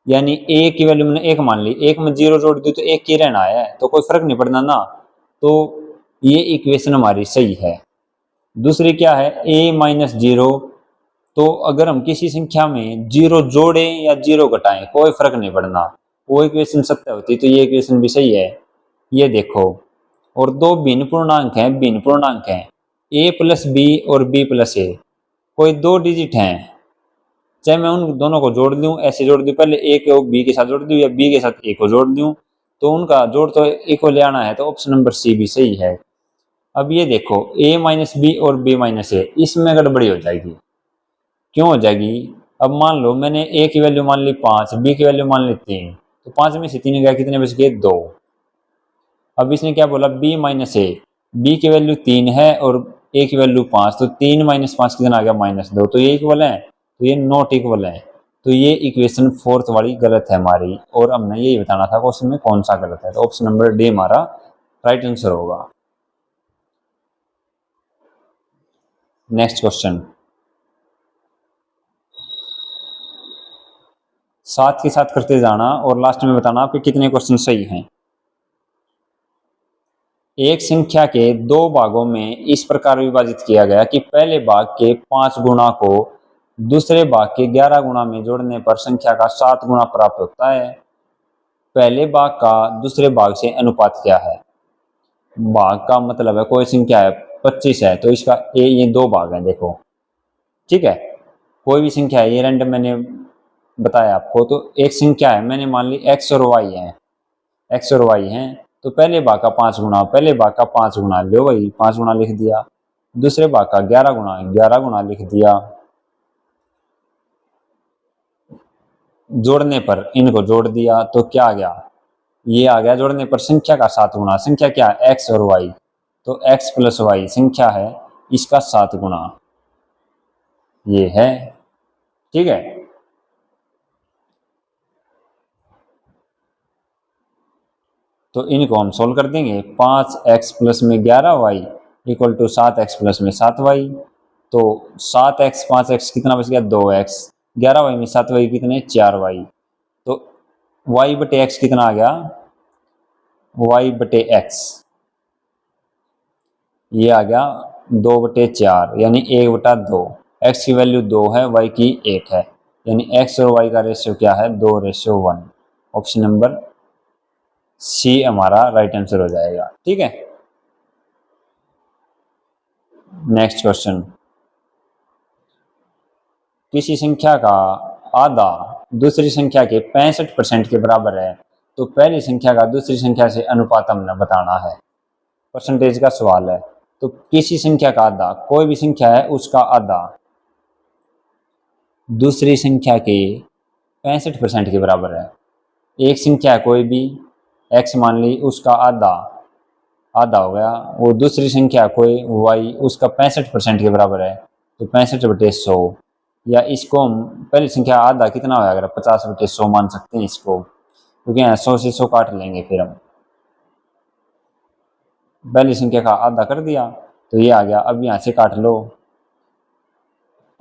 यानी a की वैल्यू मैंने 1 मान ली, 1 में 0 जोड़ दी तो 1 की रहना है, तो कोई फर्क नहीं पड़ना ना। तो ये इक्वेशन हमारी सही है। दूसरी क्या है, a माइनस 0, तो अगर हम किसी संख्या में 0 जोड़ें या 0 घटाएं कोई फर्क नहीं पड़ना, वो इक्वेशन सत्य होती, तो ये इक्वेशन भी सही है। ये देखो, और दो भिन्न पूर्णांक हैं, भिन्न पूर्णांक हैं a प्लस बी और b प्लस ए, कोई दो डिजिट हैं, चाहे मैं उन दोनों को जोड़ दूं, ऐसे जोड़ दूं, पहले a को b के साथ जोड़ दूं या b के साथ a को जोड़ दूं, तो उनका जोड़ तो इक्वल आना है, तो ऑप्शन नंबर सी भी सही है। अब ये देखो, a माइनस बी और b माइनस ए, इसमें गड़बड़ी हो जाएगी। क्यों हो जाएगी, अब मान लो मैंने a की वैल्यू मान ली 5, b की वैल्यू मान ली 3, तो 5 में से 3 गया, कितने बच गए 2। अब इसने क्या बोला, b माइनस ए, बी की वैल्यू 3 है और ए की वैल्यू 5, तो 3 माइनस 5 कितना आ गया, -2, तो ये इक्वल है, तो ये नॉट इक्वल है। तो ये इक्वेशन फोर्थ वाली गलत है हमारी, और हमने यही बताना था क्वेश्चन में कौन सा गलत है, तो ऑप्शन नंबर डी हमारा राइट आंसर होगा। नेक्स्ट क्वेश्चन, साथ के साथ करते जाना और लास्ट में बताना आपके कितने क्वेश्चन सही हैं। एक संख्या के दो भागों में इस प्रकार विभाजित किया गया कि पहले भाग के 5 गुणा को दूसरे भाग के 11 गुणा में जोड़ने पर संख्या का 7 गुणा प्राप्त होता है। पहले भाग का दूसरे भाग से अनुपात क्या है। भाग का मतलब है कोई संख्या है 25 है, तो इसका ये दो भाग है, देखो ठीक है, कोई भी संख्या है, ये रैंडम मैंने बताया आपको, तो एक संख्या है, मैंने मान ली x और y है, x और y हैं, तो पहले भाग का 5 गुणा, पहले भाग का 5 गुणा लो भाई, 5 गुणा लिख दिया, दूसरे भाग का 11 गुणा, 11 गुणा लिख दिया, जोड़ने पर इनको जोड़ दिया, तो क्या आ गया, ये आ गया जोड़ने पर संख्या का 7 गुणा, संख्या क्या है x और y, तो x प्लस y संख्या है, इसका 7 गुणा ये है, ठीक है। तो इनको हम सोल्व कर देंगे, 5x प्लस में 11y equal to 7x plus में 7y, तो 7x 5x कितना बच गया 2x, 11y में 7y कितने 4y, तो y बटे x कितना आ गया, y बटे x ये आ गया 2/4 यानी 1/2, x की वैल्यू 2 है, y की 1 है, यानी x और y का रेशियो क्या है 2:1। ऑप्शन नंबर सी हमारा राइट आंसर हो जाएगा, ठीक है। नेक्स्ट क्वेश्चन, किसी संख्या का आधा दूसरी संख्या के 65% के बराबर है, तो पहली संख्या का दूसरी संख्या से अनुपात हमने बताना है, परसेंटेज का सवाल है। तो किसी संख्या का आधा, कोई भी संख्या है उसका आधा दूसरी संख्या के 65% के बराबर है। एक संख्या है कोई भी x मान ली, उसका आधा आधा हो गया, वो दूसरी संख्या कोई y उसका 65% के बराबर है, तो 65/100, या इसको हम पहली संख्या आधा कितना होगा, अगर 50/100 मान सकते हैं इसको, क्योंकि यहाँ 100 से 100 काट लेंगे, फिर हम पहली संख्या का आधा कर दिया, तो ये आ गया। अब यहाँ से काट लो,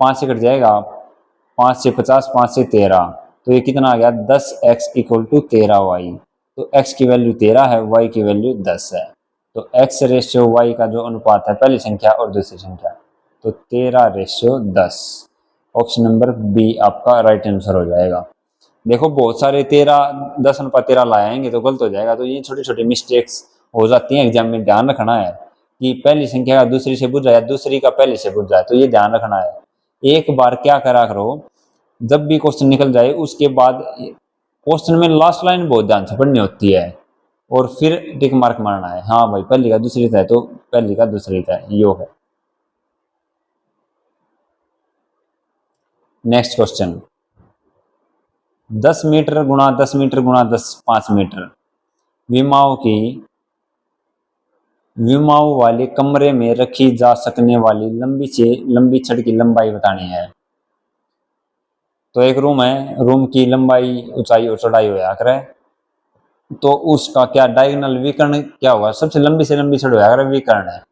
5 से कट जाएगा, 5 से 50, 5 से 13, तो ये कितना आ गया 10x इक्वल टू 13y, तो x की वैल्यू 13 है, y की वैल्यू 10 है, तो x रेशियो y का जो अनुपात है पहली संख्या और दूसरी संख्या, तो 13:10। ऑप्शन नंबर बी आपका राइट आंसर हो जाएगा। देखो बहुत सारे 10:13 लाएंगे तो गलत हो जाएगा, तो ये छोटी छोटी मिस्टेक्स हो जाती हैं एग्जाम में, ध्यान रखना है कि पहली संख्या का दूसरी से बुझ जाए, दूसरी का पहले से बुझ जाए, तो ये ध्यान रखना है। एक बार क्या करा करो, जब भी क्वेश्चन निकल जाए उसके बाद क्वेश्चन में लास्ट लाइन बहुत ध्यान से पढ़नी होती है, और फिर टिक मार्क मारना है, हाँ भाई पहली का दूसरी था तो पहली का दूसरी था, यो है। नेक्स्ट क्वेश्चन, 10 मीटर गुणा 10 मीटर गुणा 5 मीटर विमाओं वाले कमरे में रखी जा सकने वाली लंबी से लंबी छड़ की लंबाई बतानी है। तो एक रूम है, रूम की लंबाई ऊंचाई और चौड़ाई होया करे, तो उसका क्या डायगोनल विकर्ण क्या होगा, सबसे लंबी से लंबी छड़ होया करे विकर्ण है,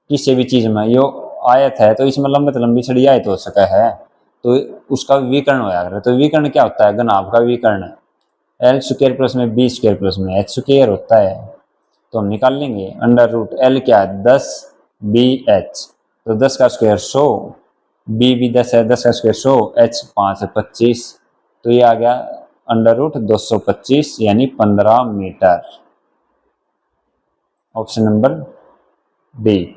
किसी भी चीज में यो आयत है तो इसमें लंबी से लंबी छड़ी आयत हो सका है, तो उसका विकर्ण होया करे। तो विकर्ण क्या होता है, घनाभ का विकर्ण, l² प्लस में b² प्लस में h² होता है, तो हम निकाल लेंगे √l क्या है 10 bh, तो 10 का स्क्वायर 100, b भी 10 है, 10 का स्क्वायर 100, h 5 है 25, तो ये आ गया √225 यानी 15 मीटर। Option number D.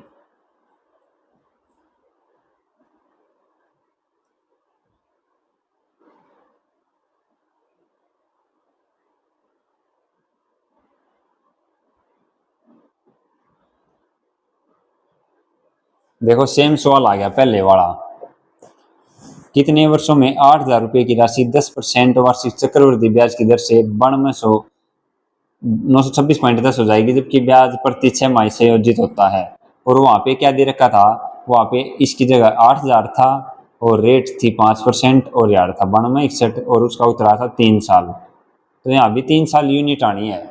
देखो सेम सवाल आ गया पहले वाला, कितने वर्षों में 8,000 रुपये की राशि 10% वार्षिक चक्रवृद्धि ब्याज की दर से 9200 926.10 हो जाएगी, जबकि ब्याज प्रति 6 माह से योजित होता है। और वहाँ पे क्या दे रखा था, वहाँ पे इसकी जगह 8,000 था और रेट थी 5% और यार था 9261 और उसका उतरा था 3 साल। तो यहाँ भी 3 साल यूनिट आनी है।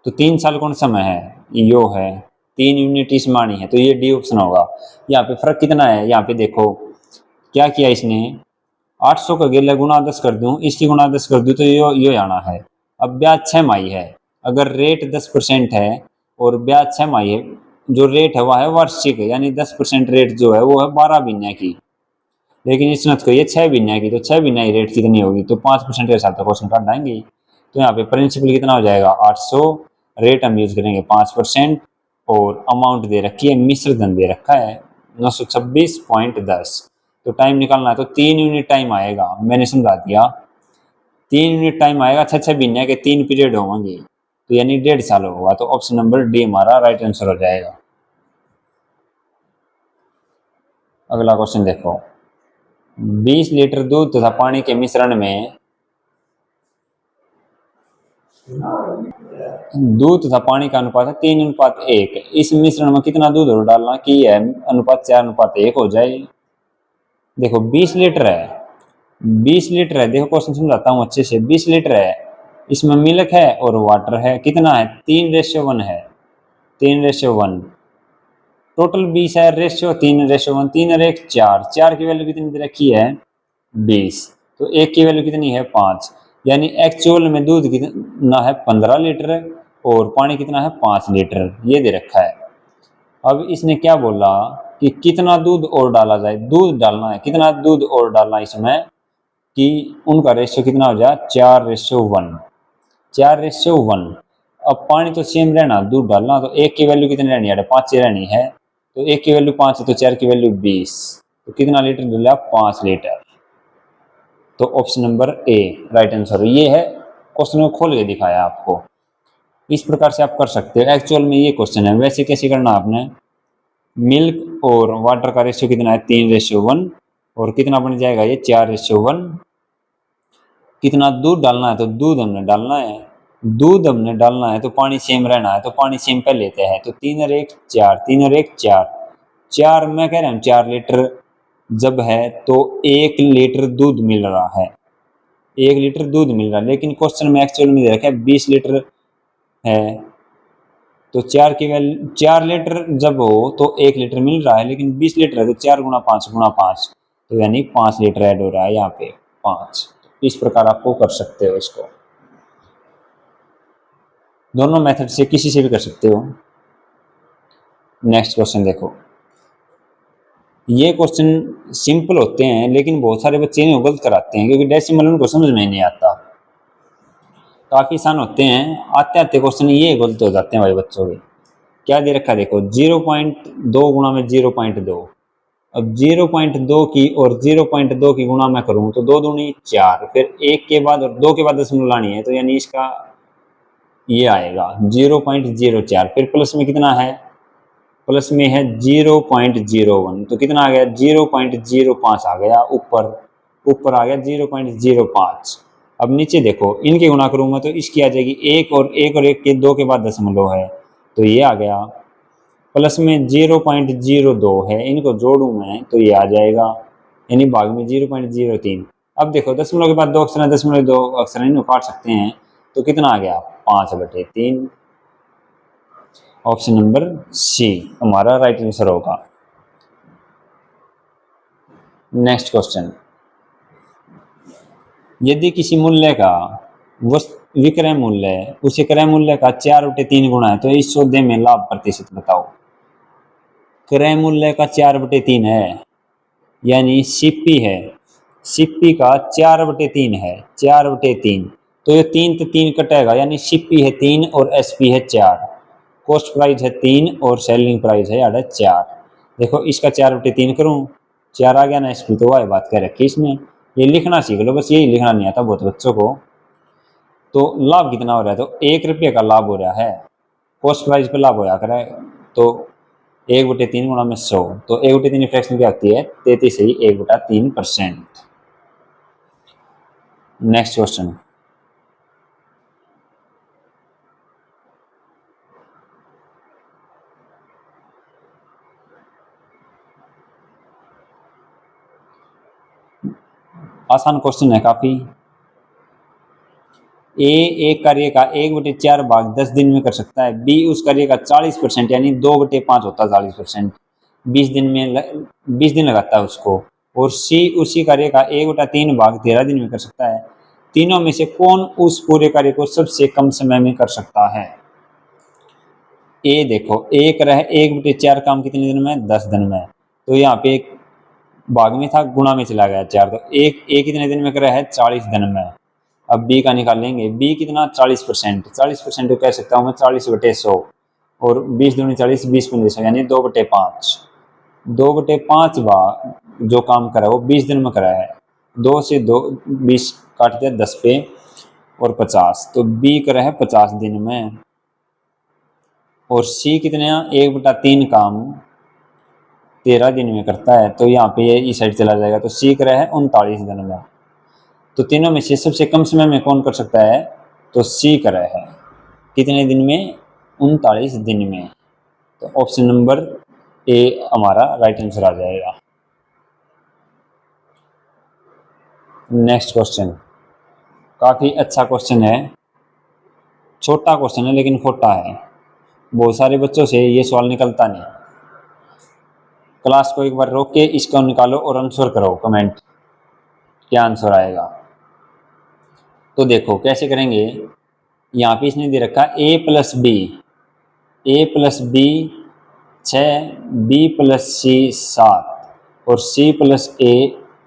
तो 3 साल कौन समय है, यो है 3 यूनिट इसमें आनी है, तो ये डी ऑप्शन होगा। यहाँ पे फर्क कितना है, यहाँ पे देखो क्या किया इसने, 800 का गेला गुणा 10 कर दूं, इसकी गुणा 10 कर दूं तो यो आना है। अब ब्याज 6 माही है, अगर रेट 10% है और ब्याज 6 माही है, जो रेट है वह है वार्षिक, यानी 10% रेट जो है वो है 12 महीने की, लेकिन इसने तो ये 6 महीने की, तो 6 महीने की रेट कितनी होगी, तो 5% के हिसाब से क्वेश्चन काट देंगे। तो यहाँ पे प्रिंसिपल कितना हो जाएगा 800, रेट हम यूज करेंगे 5% और अमाउंट दे रखी है, मिश्र धन दे रखा है 926.10। तो टाइम निकालना है तो 3 यूनिट टाइम आएगा, मैंने समझा दिया 3 यूनिट टाइम आएगा, 6 महीने के 3 पीरियड होंगे, तो यानी 1.5 साल होगा। तो ऑप्शन नंबर डी हमारा राइट आंसर हो जाएगा। अगला क्वेश्चन देखो, 20 लीटर दूध तथा पानी के मिश्रण में दूध तथा पानी का अनुपात है 3:1। इस मिश्रण में कितना दूध और डालना कि है अनुपात 4:1 हो जाए। देखो 20 लीटर है, 20 लीटर है, देखो क्वेश्चन समझाता हूँ अच्छे से। 20 लीटर है, इसमें मिल्क है और वाटर है, कितना है 3:1 है, 3:1। टोटल 20 है, रेशियो 3:1, 3 और 1 4, 4 की वैल्यू कितनी दे रखी है 20, तो 1 की वैल्यू कितनी है 5, यानी एक्चुअल में दूध कितना है 15 लीटर और पानी कितना है 5 लीटर, ये दे रखा है। अब इसने क्या बोला कि कितना दूध और डाला जाए, दूध डालना है, कितना दूध और डालना है इसमें कि उनका रेशियो कितना हो जाए 4:1, 4:1। अब पानी तो सेम रहना, दूध डालना, तो 1 की वैल्यू कितनी रहनी है 5 रहनी है, तो 1 की वैल्यू 5 है तो 4 की वैल्यू 20, तो कितना लीटर डाला 5 लीटर। तो option number A right answer ये है। क्वेश्चन को खोल के दिखाया आपको, इस प्रकार से आप कर सकते हो। एक्चुअल में ये क्वेश्चन है, वैसे कैसे करना आपने, मिल्क और वाटर का रेशियो कितना है 3:1 और कितना बन जाएगा ये 4:1। कितना दूध डालना है, तो दूध हमने डालना है, दूध हमने डालना है तो पानी सेम रहना है, तो पानी सेम पे लेते हैं, तो 3 और 1 4, 3 और 1 4, 4 मैं कह रहा हूँ 4 लीटर जब है तो 1 लीटर दूध मिल रहा है, 1 लीटर दूध मिल रहा है, लेकिन क्वेश्चन में एक्चुअल में दे रखा है 20 लीटर है, तो 4 की वैल्यू 4 लीटर जब हो तो 1 लीटर मिल रहा है, लेकिन 20 लीटर है तो 4 गुणा 5, तो यानी 5 लीटर ऐड हो रहा है यहाँ पे 5। इस प्रकार आपको कर सकते हो, इसको दोनों मेथड से किसी से भी कर सकते हो। नेक्स्ट क्वेश्चन देखो, ये क्वेश्चन सिंपल होते हैं लेकिन बहुत सारे बच्चे इन्हें गलत कराते हैं क्योंकि डेसिमल उनको समझ में नहीं आता, काफी आसान होते हैं, आते आते क्वेश्चन ये गलत हो जाते हैं भाई बच्चों के। क्या दे रखा है देखो 0.2 गुणा में 0.2, अब 0.2 की और 0.2 की गुणा मैं करूं तो 2 दूनी 4, फिर 1 के बाद और 2 के बाद दशमलव लानी है, तो यानी इसका ये आएगा 0.04, फिर प्लस में कितना है, प्लस में है 0.01, तो कितना आ गया 0.05 आ गया, ऊपर ऊपर आ गया 0.05। अब नीचे देखो इनके गुणा करूँ मैं तो इसकी आ जाएगी 1 और 1 के 2 के बाद दशमलव है, तो ये आ गया, प्लस में 0.02 है, इनको जोड़ूं मैं तो ये आ जाएगा, यानी भाग में 0.03। अब देखो दशमलव के बाद 2 अक्षर है, दशमलव 2 अक्षर इनको काट सकते हैं, तो कितना आ गया 5/3। ऑप्शन नंबर सी हमारा राइट आंसर होगा। नेक्स्ट क्वेश्चन, यदि किसी मूल्य का विक्रय मूल्य है उसे क्रय मूल्य का 4/3 गुणा है तो इस सौदे में लाभ प्रतिशत बताओ। क्रय मूल्य का 4/3 है, यानी सीपी है, सीपी का 4/3 है, 4/3, तो ये 3 तो 3 कटेगा, यानी सीपी है 3 और एसपी है 4, कॉस्ट प्राइस है 3 और सेलिंग प्राइस है 4। देखो इसका 4/3 करूं, 4 आ गया ना एसपी, तो वह बात कह रखी इसमें, ये लिखना सीख लो, बस यही लिखना नहीं आता बहुत बच्चों को। तो लाभ कितना हो रहा है, तो 1 रुपये का लाभ हो रहा है, कॉस्ट प्राइस पे लाभ होया करे, तो 1/3 गुणा में 100, तो 1/3 फ्रैक्शन क्या होती है 33 ही 1/3%। नेक्स्ट क्वेश्चन, आसान क्वेश्चन है काफी। ए एक कार्य का 1/4 भाग 10 दिन में कर सकता है। बी उस कार्य का 40% यानी 2/5 होता है 40%, 20 दिन लगाता है उसको। और सी उसी कार्य का 1/3 भाग 13 दिन में कर सकता है। तीनों में से कौन उस पूरे कार्य को सबसे कम समय में कर सकता है? ए देखो, ए कर रहा है 1/4 काम कितने दिन में? 10 दिन में। तो यहाँ पे एक भाग में था, गुणा में चला गया 4, तो एक ए कितने दिन में कर रहा है? 40 दिन में। अब बी का निकालेंगे, बी कितना? 40%। 40% को कह सकता हूँ मैं 40/100, और 20 दूनी 40, 20×5 यानी 2/5। 2/5 भाग जो काम करा वो 20 दिन में करा है। 2 से 2 20 काट दिया 10 पे, और 50, तो बी करा है 50 दिन में। और सी कितने? 1/3 काम 13 दिन में करता है, तो यहाँ पे ये इस साइड चला जाएगा, तो सी करा है 39 दिन में। तो तीनों में से सबसे कम समय में कौन कर सकता है? तो सी करा है कितने दिन में? 39 दिन में। तो ऑप्शन नंबर ए हमारा राइट आंसर आ जाएगा। नेक्स्ट क्वेश्चन काफी अच्छा क्वेश्चन है, छोटा क्वेश्चन है लेकिन खोटा है। बहुत सारे बच्चों से ये सवाल निकलता नहीं। क्लास को एक बार रोक के इसको निकालो और आंसर करो, कमेंट क्या आंसर आएगा। तो देखो कैसे करेंगे। यहाँ पे इसने दे रखा a+b, a+b 6, b+c 7 और c+a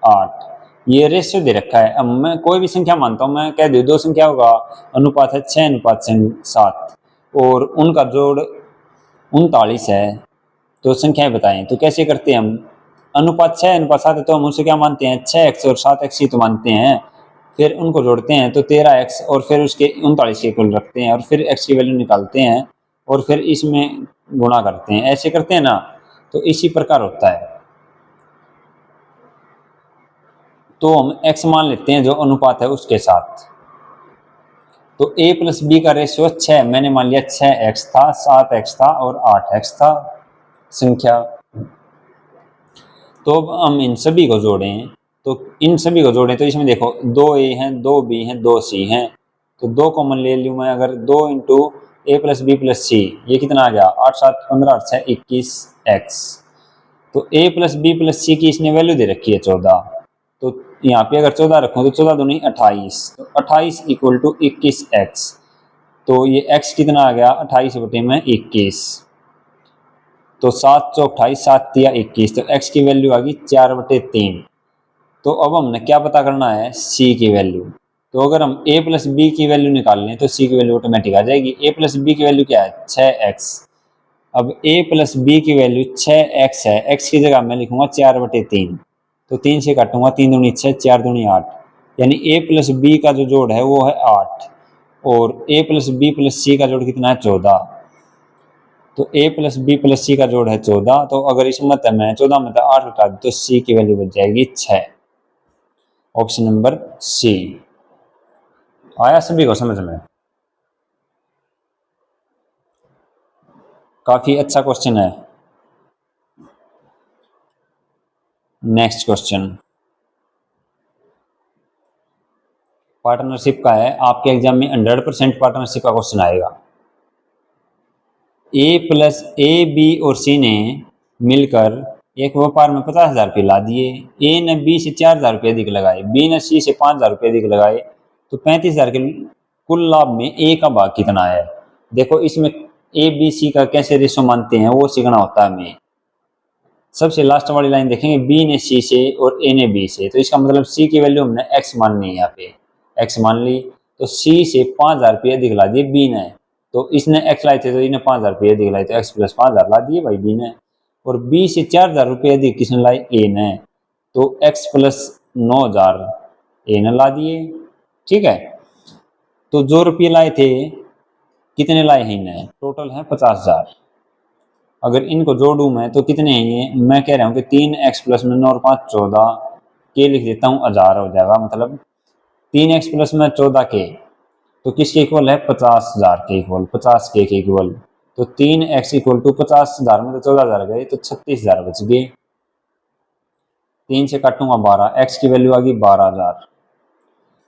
8, ये रेशियो दे रखा है। अब मैं कोई भी संख्या मानता हूँ, मैं कह दूँ 2 संख्या होगा, अनुपात है 6:7, और उनका जोड़ 39 है, तो संख्याएं बताएं। तो कैसे करते हैं हम? अनुपात 6:7 है, तो हम उसे क्या मानते हैं? 6x और 7x ही तो मानते हैं। फिर उनको जोड़ते हैं तो 13x, और फिर उसके 39 के इक्वल रखते हैं, और फिर x की वैल्यू निकालते हैं, और फिर इसमें गुणा करते हैं। ऐसे करते हैं ना, तो इसी प्रकार होता है। तो हम x मान लेते हैं जो अनुपात है उसके साथ। तो a+b का रेशियो 6, मैंने मान लिया 6x था, 7x था और 8x था संख्या। तो अब हम इन सभी को जोड़ें, तो इसमें देखो 2a हैं, 2b हैं, 2c हैं, तो 2 कॉमन ले लूँ मैं। अगर 2 इंटू a+b+c, ये कितना आ गया? 8 7 15 8 6 21x। तो a+b+c की इसने वैल्यू दे रखी है 14, तो यहाँ पे अगर 14 रखूँ तो 14 दूनी 28, तो 28 इक्वल टू 21x। तो ये x कितना आ गया? 28/21, तो 7 चौक 28, 7 तिया 21, तो x की वैल्यू आ गई 4/3। तो अब हमने क्या पता करना है? c की वैल्यू। तो अगर हम a+b की वैल्यू निकाल लें तो c की वैल्यू ऑटोमेटिक आ जाएगी। a+b की वैल्यू क्या है? 6x। अब a+b की वैल्यू 6x है, x की जगह मैं लिखूंगा 4/3, तो 3 से काटूंगा, 3 दूनी 6, 4 दूनी 8, यानी a+b का जो जोड़ है वो है 8, और a+b+c का जोड़ कितना है? 14। तो a+b+c का जोड़ है 14, तो अगर इस मत में 14 में 8 हटा दे तो c की वैल्यू बच जाएगी 6। Option number C. आया सभी को समझ में? काफी अच्छा क्वेश्चन है। नेक्स्ट क्वेश्चन पार्टनरशिप का है। आपके एग्जाम में 100% पार्टनरशिप का क्वेश्चन आएगा। ए बी और सी ने मिलकर एक व्यापार में 50,000 रुपये ला दिए। ए ने बी से 4,000 रुपये अधिक लगाए, बी ने सी से 5,000 रुपये अधिक लगाए, तो 35,000 के कुल लाभ में ए का भाग कितना है? देखो इसमें ए बी सी का कैसे रेशो मानते हैं वो सीखना होता है हमें। सबसे लास्ट वाली लाइन देखेंगे, बी ने सी से और ए ने बी से, तो इसका मतलब सी की वैल्यू हमने एक्स माननी है। यहाँ पे एक्स मान ली, तो सी से 5,000 रुपये अधिक ला दिए बी ने, तो इसने एक्स लाए थे तो इन्हें 5,000 रुपये अधिक लाए, तो एक्स प्लस 5,000 ला दिए भाई बी ने। और बी से 4,000 रुपये अधिक किसने लाए? ए ने, तो एक्स प्लस 9,000 ए ने ला दिए। ठीक है, तो जो रुपये लाए थे कितने लाए हैं इन्हें? टोटल है 50,000। अगर इनको जोड़ूं मैं तो कितने हैं ये? मैं कह रहा हूँ कि 3x प्लस में 9 और 5 14 के लिख देता हूँ, 1000 हो जाएगा। मतलब 3x प्लस में 14 के, तो किसके इक्वल है? 50,000 के इक्वल, 50 के इक्वल। तो 3x इक्वल टू 50,000 में तो 14,000 गए, तो 36,000 बच गए। 3 से काटूंगा 12, एक्स की वैल्यू आ गई 12,000।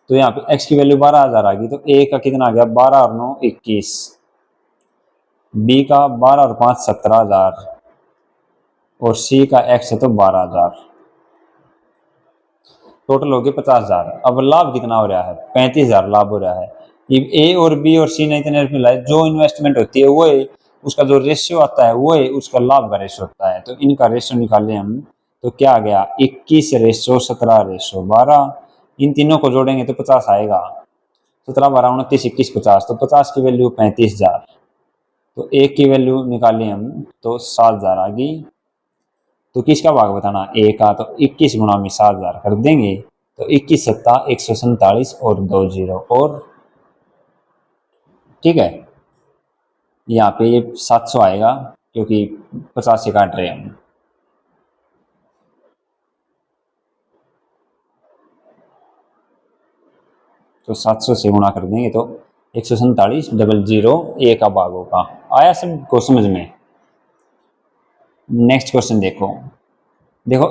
तो यहाँ पे एक्स की वैल्यू 12,000 आ गई, तो ए का कितना आ गया 12 और 9 21, बी का 12 और 5 17,000 और सी का एक्स है तो 12,000। टोटल हो गए 50,000। अब लाभ कितना हो रहा है 35,000 लाभ हो रहा है। ए और बी और सी ने इतने मिला है, जो इन्वेस्टमेंट होती है वो है उसका जो रेशियो आता है वो है उसका लाभ का रेशियो होता है। तो इनका रेशियो निकालें हम तो क्या आ गया 21 रेशियो 17 रेशियो 12, इन तीनों को जोड़ेंगे तो 50 आएगा। 17 12 29 21 50, तो 50 की वैल्यू 35,000। तो एक की वैल्यू निकालें हम तो 7,000 आ गई। तो किसका भाग बताना ए का, तो 21 गुणा में 7,000 कर देंगे तो 21 सत्ता 147 और 2 जीरो और ठीक है। यहाँ पे ये 700 आएगा क्योंकि 50 से काट रहे हैं हम। तो 700 से गुणा कर देंगे तो 147 डबल जीरो ए का भाग होगा। आया सबको समझ में। नेक्स्ट क्वेश्चन देखो। देखो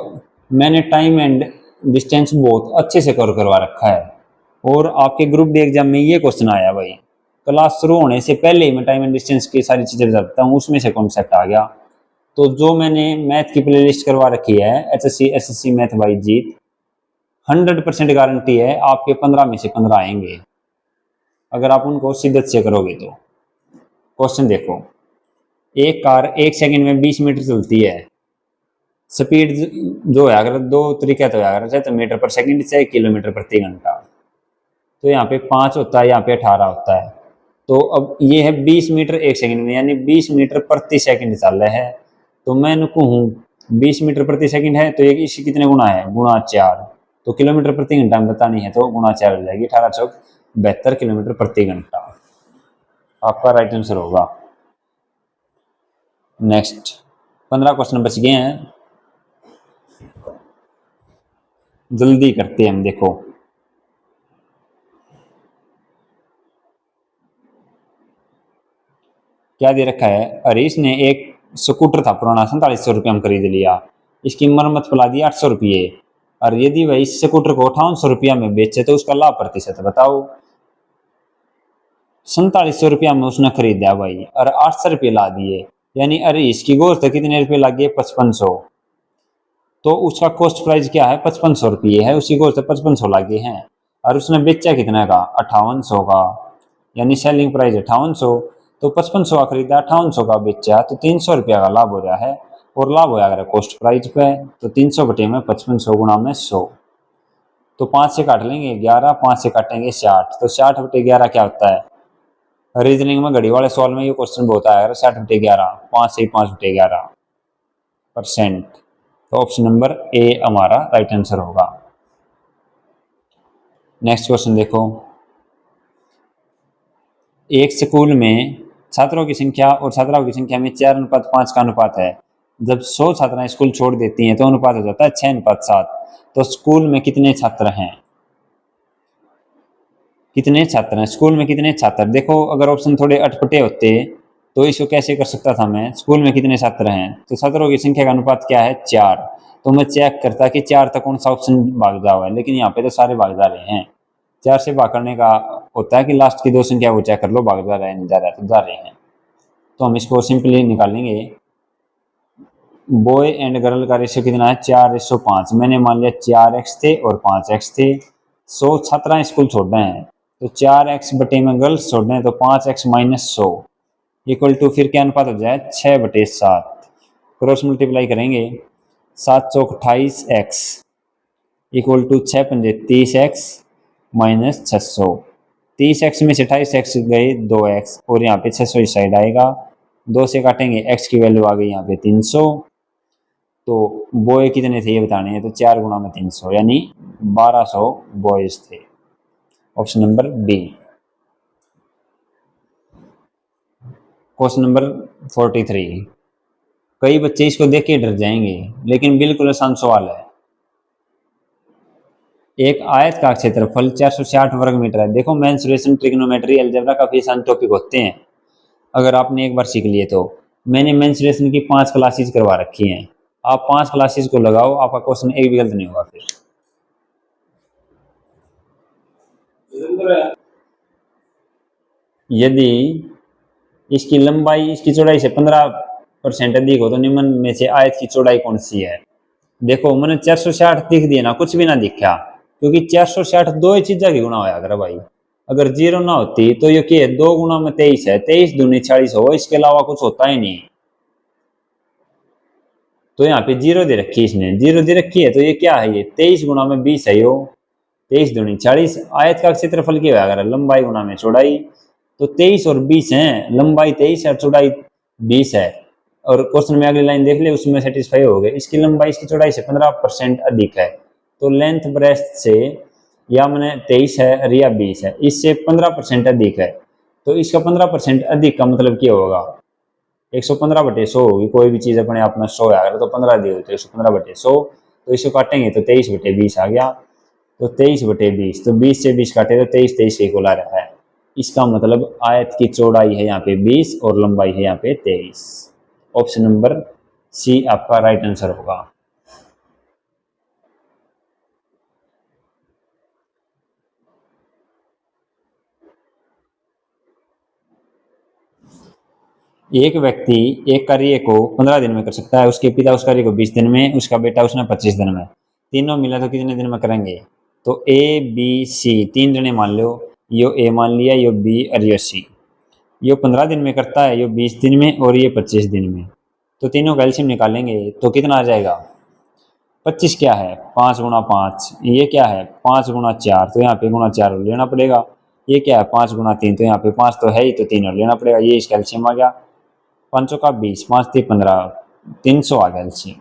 मैंने टाइम एंड डिस्टेंस बहुत अच्छे से कवर करवा रखा है और आपके ग्रुप डी एग्जाम में ये क्वेश्चन आया भाई, क्लास शुरू होने से पहले ही मैं टाइम एंड डिस्टेंस की सारी चीज़ें बताता हूँ, उसमें से कॉन्सेप्ट आ गया। तो जो मैंने मैथ की प्लेलिस्ट करवा रखी है HSC SSC math by Jeet, 100% guarantee है आपके 15 में से 15 आएंगे अगर आप उनको शिद्दत से करोगे तो। क्वेश्चन देखो, एक कार 1 सेकंड में 20 मीटर चलती है। स्पीड जो है अगर दो तरीका तो है, चाहे तो मीटर पर सेकंड चाहे किलोमीटर प्रति घंटा। तो यहाँ पे 5 होता है, यहाँ पे 18 होता है। तो अब ये है 20 मीटर 1 सेकंड में, यानी 20 मीटर प्रति सेकंड चल रहा है। तो मैं कहूँ 20 मीटर प्रति सेकंड है तो ये इसी कितने गुना है गुना 4। तो किलोमीटर प्रति घंटा में बतानी है तो गुना 4 हो जाएगी, 18 चौक 72 किलोमीटर प्रति घंटा आपका राइट आंसर होगा। नेक्स्ट 15 क्वेश्चन बच गए हैं, जल्दी करते हैं हम। देखो क्या दे रखा है, हरीश ने एक स्कूटर था पुराना 4700 रुपये में खरीद लिया, इसकी मरम्मत पला दी 800 रुपये, और यदि वह इस स्कूटर को 5800 रुपया में बेचे तो उसका लाभ प्रतिशत बताओ। 4700 रुपया में उसने खरीदा भाई और 800 रुपये ला दिए, यानी अरे इसकी गोश्त कितने रुपये लगे 5500। तो उसका कॉस्ट प्राइस क्या है 5500 रुपये है, उसी गोश्त 5500 लागे हैं और उसने बेचा कितना का 5800 का, यानी सेलिंग प्राइस 5800। तो 5500 का खरीदा 5800 का बेचा तो 300 रुपया का लाभ हो रहा है और लाभ हो जाएगा कॉस्ट प्राइस पे। तो 300 बटे में 5500 गुणा में 100, तो 5 से काट लेंगे 11, 5 से काटेंगे 60, तो 60 बटे 11 क्या होता है। रीजनिंग में घड़ी वाले सवाल में ये क्वेश्चन बहुत आया 60 बटे 11, 5 से 5 बटे 11%। तो ऑप्शन नंबर ए हमारा राइट आंसर होगा। नेक्स्ट क्वेश्चन देखो, एक स्कूल में छात्रों की संख्या और छात्राओं की संख्या में 4:5 का अनुपात है। जब 100 छात्राएं स्कूल छोड़ देती हैं तो अनुपात हो जाता है 6:7। तो स्कूल में कितने छात्र हैं, कितने छात्र हैं स्कूल में कितने छात्र। देखो अगर ऑप्शन थोड़े अटपटे होते तो इसको कैसे कर सकता था मैं, स्कूल में कितने छात्र हैं तो छात्रों की संख्या का अनुपात क्या है 4। तो मैं चेक करता कि 4 तक कौन सा ऑप्शन भाग जा हुआ है, लेकिन यहाँ पे तो सारे भाग जा रहे हैं। 4 से भाग करने का होता है कि लास्ट की 2 संख्या वो चेक कर लो भाग जा रहा है नहीं जा रहा है, तो जा रहे हैं। तो हम इसको सिंपली निकालेंगे, बॉय एंड गर्ल का रेशियो कितना है 4:5। मैंने मान लिया 4x थे और 5x थे, 100 छात्राएं स्कूल छोड़ रहे हैं तो 4x बटे में गर्ल्स छोड़ रहे हैं तो 5x माइनस 100 इक्वल टू फिर क्या अनुपात हो जाए 6/7। क्रॉस मल्टीप्लाई करेंगे 7 चौक 28x इक्वल टू 6 पंजे 30x माइनस 600। 30x में से 28x गए 2x और यहाँ पे 600 इस साइड आएगा, 2 से काटेंगे x की वैल्यू आ गई यहाँ पे 300। तो बॉय कितने थे ये बताने हैं, तो 4 गुणा में 300 यानी 1200 बॉयज थे। Option number B. Question number 43, कई बच्चे इसको देख के डर जाएंगे लेकिन बिल्कुल आसान सवाल है। एक आयत का क्षेत्रफल 460 वर्ग मीटर है। देखो मेंसुरेशन ट्रिग्नोमेट्री अलजेब्रा काफी आसान टॉपिक होते हैं अगर आपने एक बार सीख लिए तो। मैंने मेंसुरेशन की 5 क्लासेज करवा रखी हैं, आप 5 क्लासेस को लगाओ, आपका क्वेश्चन एक भी गलत नहीं होगा। फिर यदि इसकी लंबाई इसकी चौड़ाई से 15% अधिक हो तो निम्न में से आयत की चौड़ाई कौन सी है। देखो मैंने 460 दिख दिया ना, कुछ भी ना दिखा, क्योंकि 460 दो ही चीजा की गुणा होया कर भाई। अगर जीरो ना होती तो ये क्या है, 2 गुना में 23 है, 23 दूनी 40 हो, इसके अलावा कुछ होता ही नहीं। तो यहाँ पे जीरो दे रखी है, इसने जीरो दे रखी है, तो ये क्या है, ये 23 गुना में 20 है। यो 23 दूनी 40। आयत का क्षेत्रफल क्या होगा, लंबाई गुना में चौड़ाई। तो 23 और 20 है, लंबाई 23 है और चौड़ाई 20 है। और क्वेश्चन में अगली लाइन देख ले, उसमें सेटिस्फाई हो गए। इसकी लंबाई इसकी चौड़ाई से 15% अधिक है, तो लेंथ ब्रेस्ट से या मैंने 23 है और या 20 है, इससे 15% अधिक है। तो इसका 15% अधिक का मतलब क्या होगा, 115/100 होगी। कोई भी चीज़ अपने आप में 100 है, अगर तो 15 दी हुई तो 115/100, तो इसको काटेंगे तो 23/20 आ गया। तो 23/20, तो 20 से 20 काटे तो 23, 23 के आ रहा है। इसका मतलब आयत की चौड़ाई है यहाँ पे 20 और लंबाई है यहाँ पे 23। ऑप्शन नंबर सी आपका राइट आंसर होगा। एक व्यक्ति एक कार्य को 15 दिन में कर सकता है, उसके पिता उस कार्य को 20 दिन में, उसका बेटा उसने 25 दिन में, तीनों मिला तो कितने दिन में करेंगे। तो ए बी सी तीन जने मान लो, यो ए मान लिया, यो बी और यो सी। यो 15 दिन में करता है, यो 20 दिन में और ये 25 दिन में। तो तीनों का एलसीएम निकालेंगे तो कितना आ जाएगा। 25 क्या है, 5 × 5, ये क्या है 5 × 4, तो यहाँ पे ×4 और लेना पड़ेगा। ये क्या है 5 × 3, तो यहाँ पे 5 तो है ही, तो 3 और लेना पड़ेगा। ये इसका एलसीएम आ गया, 5 का 20, 5 × 3 = 15, 300 आ गया एलसीएम।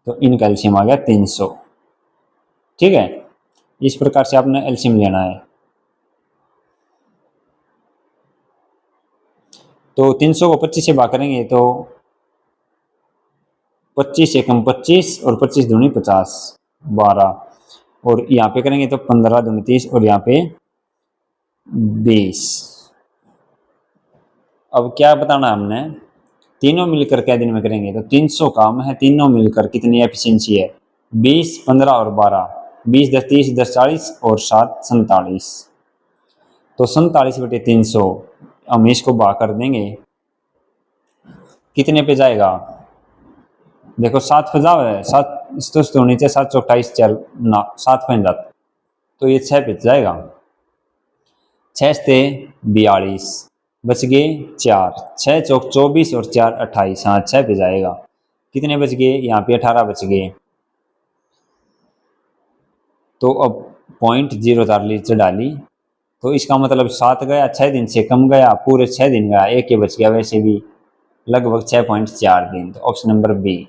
तो इनका एलसीएम आ गया 300। ठीक है, इस प्रकार से आपने एलसीएम लेना है। तो 300 को 25 से भाग करेंगे तो 25 एकम 25 और 25 दूनी 50, 12, और यहाँ पे करेंगे तो 15 दूनी 30 और यहाँ पे 20। अब क्या बताना है हमने, तीनों मिलकर क्या दिन में करेंगे, तो 300 काम है, तीनों मिलकर कितनी एफिशिएंसी है, 20, 15 और 12, 20 10 30 10 40 और 7 47। तो 47/300 हम इसको भाग कर देंगे, कितने पे जाएगा। देखो 7 फजा है, 7 तो नीचे 7 × 28 4 ना 7 बन जाता, तो ये 6 पे जाएगा। 6 से 42 बच गए 4, 6 × 4 = 24 और 4 = 28, हाँ 6 पे जाएगा। कितने बच गए, यहाँ पे 18 बच गए। तो अब .0 डाली, तो इसका मतलब 7 गया, 6 दिन से कम गया, पूरे 6 दिन गया, एक के बच गया वैसे भी, लगभग 6.4 दिन। तो ऑप्शन नंबर बी।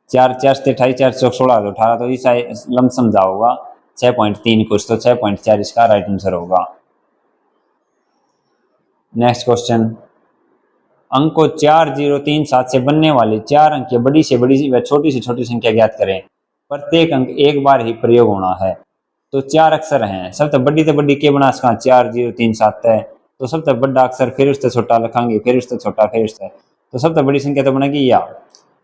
4 × 4 = 28, 4 × 16 = 18, तो इस लमसम जा होगा 6.3 कुछ, तो 6.4 इसका राइट आंसर होगा। नेक्स्ट क्वेश्चन, अंकों 4 0 3 7 से बनने वाली 4 अंक की बड़ी से बड़ी व छोटी से छोटी संख्या ज्ञात करें। प्रत्येक अंक एक बार ही प्रयोग होना है। तो 4 अक्षर हैं, सबसे बड़ी से बड़ी के बना सका 4 0 3 7 है, तो सबसे बड़ा अक्षर फिर उससे छोटा लिखांगे, फिर उससे छोटा, फिर उससे, तो सबसे बड़ी संख्या तो बनेगी या,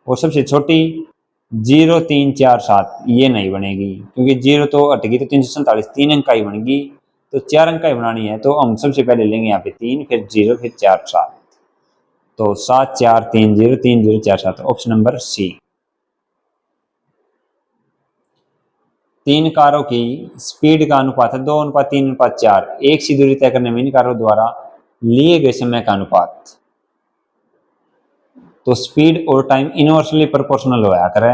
और सबसे छोटी 0 3 4 7 ये नहीं बनेगी, क्योंकि 0 तो हटेगी, तो 347 3 अंक का ही बनेगी। तो 4 अंक का ही बनानी है, तो हम सबसे पहले लेंगे यहाँ पे 3, फिर 0, फिर 4 7, तो 7 4 3 0 3 0 4 7, ऑप्शन नंबर सी। 3 कारों की स्पीड का अनुपात है 2:3:4, एक सी दूरी तय करने में इन कारों द्वारा लिए गए समय का अनुपात। तो स्पीड और टाइम इनवर्सली प्रोपोर्शनल होया करे।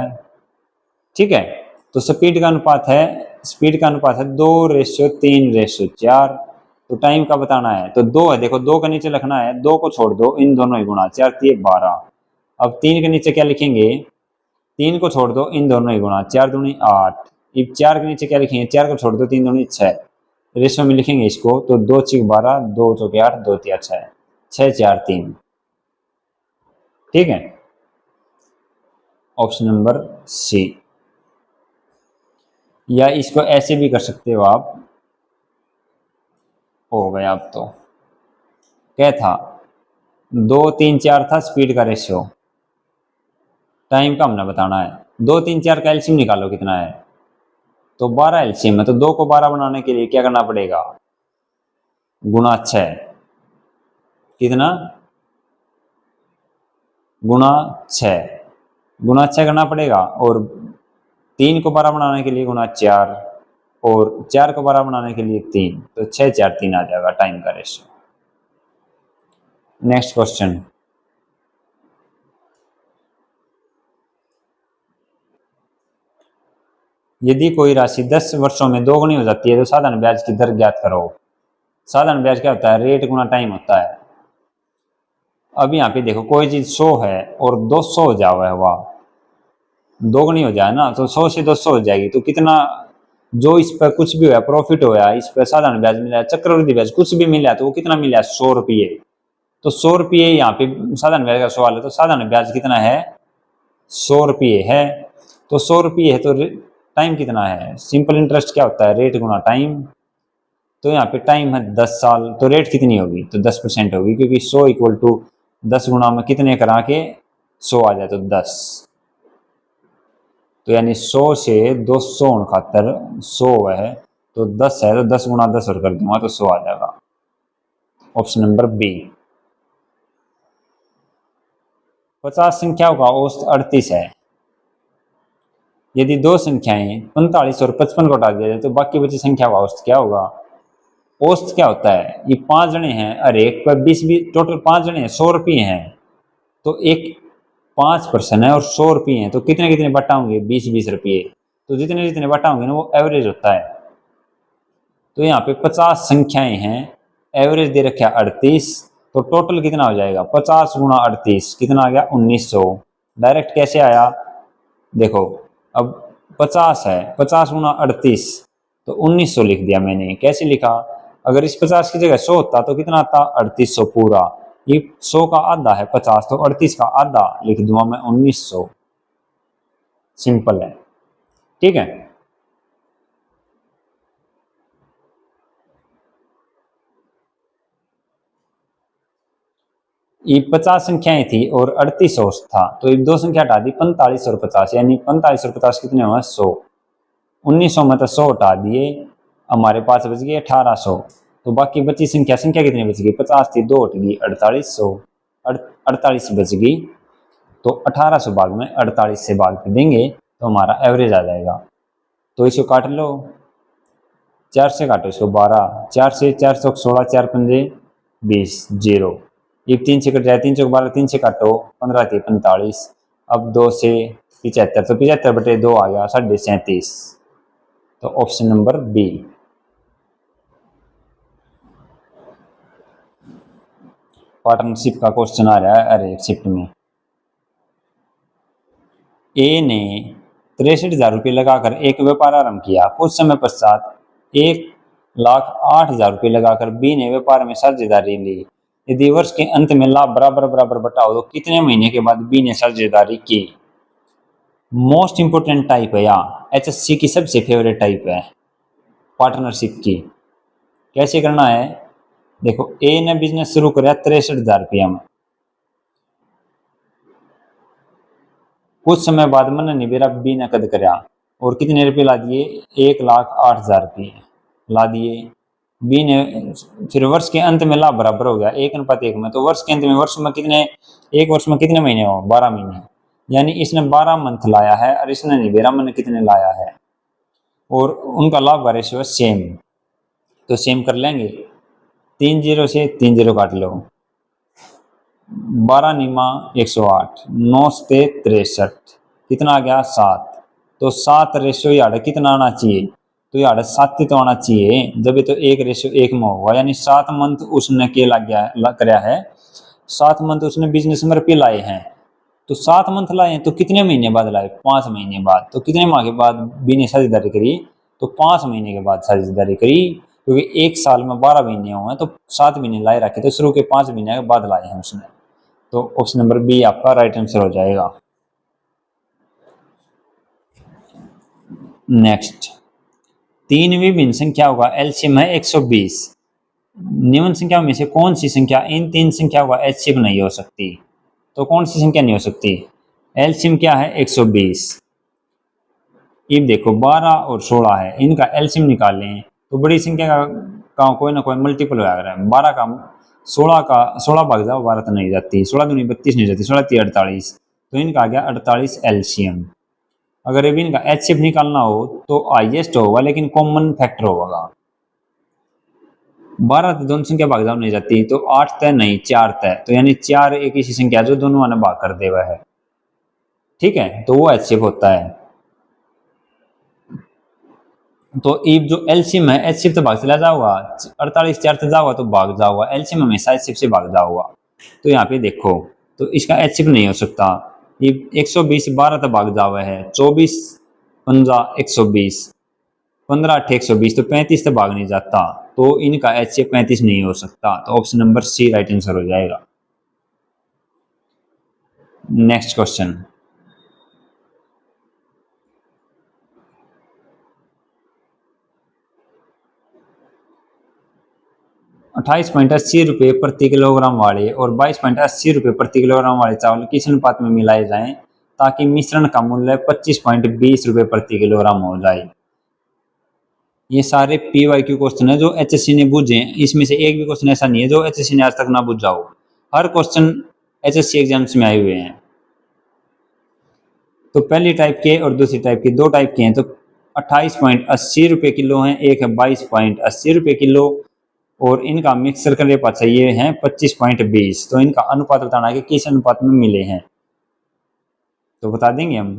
ठीक है, तो स्पीड का अनुपात है, 2:3:4, तो टाइम का बताना है, तो 2 है, देखो 2 के नीचे लिखना है, 2 को छोड़ दो, इन दोनों ही गुणा, 4 3 12। अब 3 के नीचे क्या लिखेंगे, 3 को छोड़ दो, इन दोनों ही गुणा, 4 दूनी 8। अब 4 के नीचे क्या लिखेंगे, 4 को छोड़ दो, 3 दूनी 6, रेशो में लिखेंगे इसको, तो 2 6 12, 2 4 8, 2 3 6, 6 4 3। ठीक है, ऑप्शन नंबर सी। या इसको ऐसे भी कर सकते हो आप, हो गया अब तो क्या था, 2 3 4 था स्पीड का रेशियो, टाइम का हमने बताना है। 2 3 4 का एलसीएम निकालो कितना है, तो 12 एलसीएम है, तो 2 को 12 बनाने के लिए क्या करना पड़ेगा, गुणा 6, कितना, गुणा 6, गुणा 6 करना पड़ेगा। और 3 को 12 बनाने के लिए गुणा 4, और 4 को 12 बनाने के लिए 3, तो 6 4 3 आ जाएगा टाइम का रेशियो। नेक्स्ट क्वेश्चन, यदि कोई राशि 10 वर्षों में दोगुनी हो जाती है तो साधारण ब्याज की दर ज्ञात करो। साधारण ब्याज क्या होता है, रेट गुना टाइम होता है। अब यहाँ पे देखो कोई चीज 100 है और 200 हो जावा है, वाह, दोगुनी हो जाए ना, तो 100 से 200 हो जाएगी, तो कितना, जो इस पर कुछ भी हुआ प्रॉफिट होया, इस पर साधारण ब्याज मिला, चक्रवृद्धि ब्याज कुछ भी मिला, तो वो कितना मिला, 100 रुपये। तो 100 रुपये यहाँ पे साधारण ब्याज का सवाल है, तो साधारण ब्याज कितना है, 100 रुपये है। तो 100 रुपये है, तो टाइम कितना है, सिंपल इंटरेस्ट क्या होता है, रेट गुना टाइम। तो यहाँ पे टाइम है 10 साल, तो रेट कितनी होगी, तो 10% होगी, क्योंकि 100 इक्वल टू 10 गुना में कितने करा के 100 आ जाए, तो 10। तो यानी 100 से 200 खातर 100 है, तो 10 है, तो 10 गुना 10 और कर दूंगा तो 100 आ जाएगा। Option number B. 50 संख्याओं का औसत 38 है। यदि दो संख्याएं 45 और 55 को हटा दिया जाए तो बाकी बची संख्या का औसत क्या होगा। औसत क्या होता है, ये 5 जने हैं, अरे एक पर 20 टोटल 5 जने हैं, 100 रुपये हैं, तो एक 5 पर्सन है और 100 रुपये हैं, तो कितने कितने बटा होंगे, 20 रुपये। तो जितने जितने बटा होंगे ना वो एवरेज होता है। तो यहाँ पे 50 संख्याएं हैं, एवरेज दे रखा है 38, तो टोटल कितना हो जाएगा, 50 गुणा 38 कितना आ गया, 1900। डायरेक्ट कैसे आया, देखो अब 50 है, 50 गुणा 38, तो 1900 लिख दिया मैंने। कैसे लिखा, अगर इस 50 की जगह 100 होता तो कितना आता, 3800 पूरा। ये 100 का आधा है 50, तो 38 का आधा लिख दूंगा मैं 1900। सिंपल है, ठीक है। ये 50 संख्याएं थी और 38 औसत था, तो ये दो संख्या हटा दी, 45 और 50, यानी 45 और 50 कितने हुआ, 100। 1900 में तो 100 हटा दिए, हमारे पास बच गए 1800। तो बाकी बची संख्या, संख्या कितनी बच गई, 50 थी, 2 हट गई, 4800, 48 बच गई। तो 1800 भाग में 48 से भाग देंगे तो हमारा एवरेज आ जाएगा। तो इसको काट लो, 4 से काटो इसको, 12, 4 से 4 सौ 16, 4 पंजे 20, 0। ये 3 से कट जाए, 3 से 12, 3 से काटो, 15 थी 45। अब 2 से 75, तो 75/2 आ गया 37.5। तो ऑप्शन नंबर बी। पार्टनरशिप का क्वेश्चन आ रहा है अरे शिफ्ट में। ए ने 63,000 रुपये लगाकर एक व्यापार आरंभ किया। कुछ समय पश्चात 1,08,000 रुपये लगाकर बी ने व्यापार में साझेदारी ली। यदि वर्ष के अंत में लाभ बराबर बराबर बटा हो तो कितने महीने के बाद बी ने साझेदारी की। मोस्ट इंपोर्टेंट टाइप है, यहाँ एचएससी की सबसे फेवरेट टाइप है पार्टनरशिप की। कैसे करना है, देखो ए ने बिजनेस शुरू कराया 63,000 रुपया में, कुछ समय बाद मन ने मेरा बी ने कद कराया और कितने रुपए ला दिए, 1,08,000 रुपये ला दिए। बी ने फिर वर्ष के अंत में लाभ बराबर हो गया 1:1 में, तो वर्ष के अंत में, वर्ष में कितने, एक वर्ष में कितने महीने हो, 12 महीने, यानी इसने 12 मंथ लाया है और इसने निबेरा मन कितने लाया है, और उनका लाभ का रेशियो है सेम। तो सेम कर लेंगे, 3 0 से 3 0 काट लो, 12 निमा 108, 9 से 63, कितना आ गया 7। तो 7 रेशियो यार कितना आना चाहिए, तो यार 7 ही तो आना चाहिए, जब ये तो 1:1 में होगा, यानी 7 मंथ उसने के लग गया कराया है, 7 मंथ उसने बिजनेस में रुपये लाए हैं। तो 7 मंथ लाए हैं, तो कितने महीने बाद लाए, 5 महीने बाद। तो कितने माह के बाद बी ने साझेदारी करी, तो 5 महीने के बाद साझेदारी करी, क्योंकि एक साल में 12 महीने हुए हैं, तो 7 महीने लाए रखे, तो शुरू के 5 महीने के बाद लाए हैं उसने। तो ऑप्शन नंबर बी आपका राइट आंसर हो जाएगा। नेक्स्ट, 3 विभिन्न संख्याओं का एलसीएम है 120। निम्न संख्याओं में से कौन सी संख्या इन तीन संख्याओं का एलसीएम नहीं हो सकती? तो कौन सी संख्या नहीं हो सकती? एलसीएम क्या है? 120। अब देखो 12 और 16 है, इनका एलसीएम निकालें तो बड़ी संख्या का कोई ना कोई मल्टीपल आ रहा है। 12 का 16 भाग जाओ 12 तो नहीं जाती, 16 दूनी 32 नहीं जाती, 16 3 48, तो इनका आ गया 48 एलसीएम। अगर अब इनका एचसीएफ निकालना हो तो हाइएस्ट होगा लेकिन कॉमन फैक्टर होगा। 12 तो दोनों संख्या भाग जाओ नहीं जाती, तो 8 तय नहीं 4 तय, तो यानी 4 एक ऐसी संख्या जो दोनों वाला भाग कर दे वह है, ठीक है, तो वो एचसीएफ होता है। तो अब जो एलसीएम है एचसीएफ तो भाग चला जाओगा, 48 4 तक जाओगा तो भाग जाओगा, एलसीएम हमेशा एचसीएफ से भाग जाओगा। तो यहाँ पे देखो तो इसका एचसीएफ नहीं हो सकता। ये 120 12 तक भाग जावा है, 24 15 120, 15 8 120, तो 35 तक भाग नहीं जाता, तो इनका एचसीएफ 35 नहीं हो सकता। तो option number C right answer हो जाएगा। नेक्स्ट क्वेश्चन, 28.80 रुपये प्रति किलोग्राम वाले और 22.80 रुपये प्रति किलोग्राम वाले चावल किस अनुपात में मिलाए जाएं ताकि मिश्रण का मूल्य 25.20 रुपये प्रति किलोग्राम हो जाए? ये सारे PYQ क्वेश्चन है जो HSC ने पूछे हैं, इसमें से एक भी क्वेश्चन ऐसा नहीं है जो HSC ने आज तक ना पूछा हो। हर क्वेश्चन HSC एग्जाम्स में आए हुए हैं। तो पहली टाइप के और दूसरी टाइप के, दो टाइप के हैं। तो 28.80 रुपये किलो हैं, एक है 22.80 रुपये किलो, और इनका मिक्सर करने पर चाहिए हैं 25.20। तो इनका अनुपात बताना है कि किस अनुपात में मिले हैं, तो बता देंगे हम।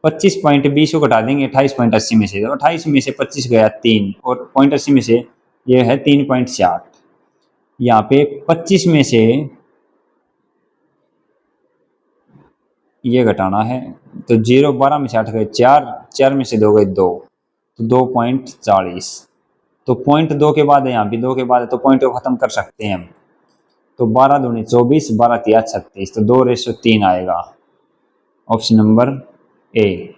25.20 को घटा देंगे 28.80 में से, तो 28 में से 25 गया 3, और 0.80 में से ये है 3.60। यहाँ पे 25 में से ये घटाना है, तो 0 12 में से 8 गए 4, 4 में से 2 गए 2, तो 2.40। तो 0.2 के बाद है, यहाँ भी 2 के बाद है, तो पॉइंट को खत्म कर सकते हैं हम। तो 12 दूनी 24, 12 तिया 36, तो 2:3 आएगा, ऑप्शन नंबर ए।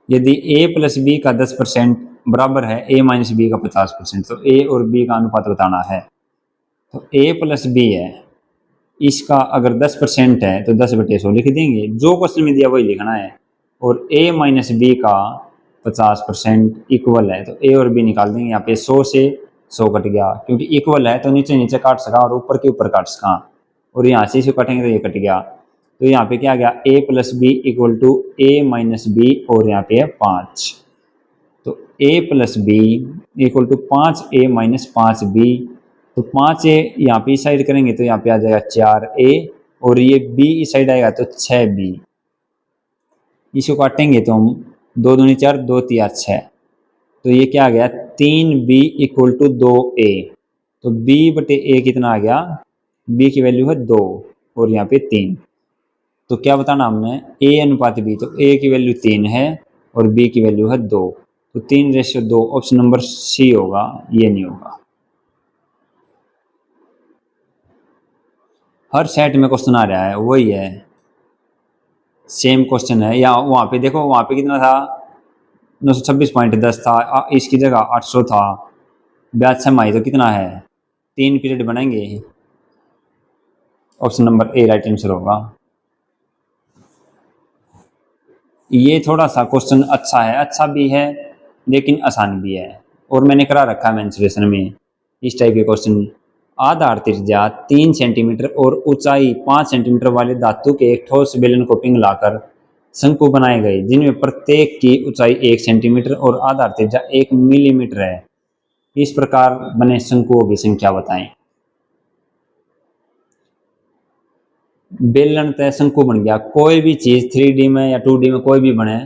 यदि a प्लस बी का 10% बराबर है a माइनस बी का 50%, तो a और b का अनुपात बताना है। तो a प्लस बी है, इसका अगर 10% है तो 10/100 लिख देंगे, जो क्वेश्चन में दिया वही लिखना है। और a माइनस बी का 50% इक्वल है, तो a और b निकाल देंगे। यहाँ पे 100 से 100 कट गया, क्योंकि इक्वल है तो नीचे नीचे काट सका और ऊपर के ऊपर काट सका, और यहाँ से इसे कटेंगे तो ये कट गया। तो यहाँ पे क्या आ गया, a plus B equal to a minus B, और यहाँ पे है 5। तो a plus B equal to 5a minus 5b, तो 5a यहाँ पे इस साइड करेंगे तो यहाँ पे आ जाएगा 4a, और ये b इस साइड आएगा तो 6b। इसको काटेंगे तो हम 2 दूनी 4, 2 तिया 6, तो ये क्या आ गया 3b इक्वल टू 2a। तो b बटे a कितना आ गया, b की वैल्यू है 2 और यहाँ पे 3। तो क्या बताना हमने, a अनुपात b, तो a की वैल्यू 3 है और b की वैल्यू है 2, तो 3:2, ऑप्शन नंबर सी होगा, ये नहीं होगा। हर सेट में क्वेश्चन आ रहा है वही है, सेम क्वेश्चन है। या वहाँ पे देखो, वहाँ पे कितना था 926.10 था, इसकी जगह 800 था। ब्याज छमाही तो कितना है, 3 पीरियड बनाएंगे, option number A right answer होगा। ये थोड़ा सा क्वेश्चन अच्छा है, अच्छा भी है लेकिन आसान भी है, और मैंने करा रखा है मेंसुरेशन में इस टाइप के क्वेश्चन। आधार त्रिज्या 3 सेंटीमीटर और ऊंचाई 5 सेंटीमीटर वाले धातु के एक ठोस बेलन को पिघलाकर शंकु बनाए गए, जिनमें प्रत्येक की ऊंचाई 1 सेंटीमीटर और आधार त्रिज्या 1 मिलीमीटर है। इस प्रकार बने शंकुओं की संख्या बताएं। बेलन तय शंकु बन गया। कोई भी चीज 3D में या 2D में कोई भी बने,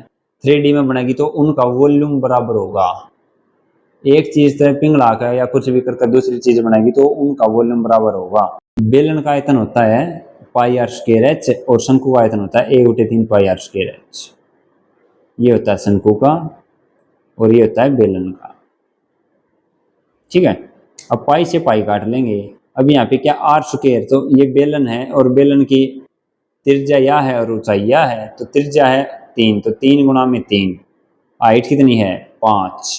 3D में बनेगी तो उनका वॉल्यूम बराबर होगा। एक चीज तय पिघला कर या कुछ भी करके दूसरी चीज बनाएगी तो उनका वॉल्यूम बराबर होगा। बेलन का आयतन होता है πr²h और शंकु का आयतन होता है a/3 πr²h। ये होता है शंकु का और ये होता है बेलन का, ठीक है। अब पाई से पाई काट लेंगे। अब यहाँ पे क्या r², तो ये बेलन है और बेलन की त्रिज्या यह है और ऊंचाई यह है, तो त्रिज्या है 3, तो 3 गुणा में 3, हाइट कितनी है 5,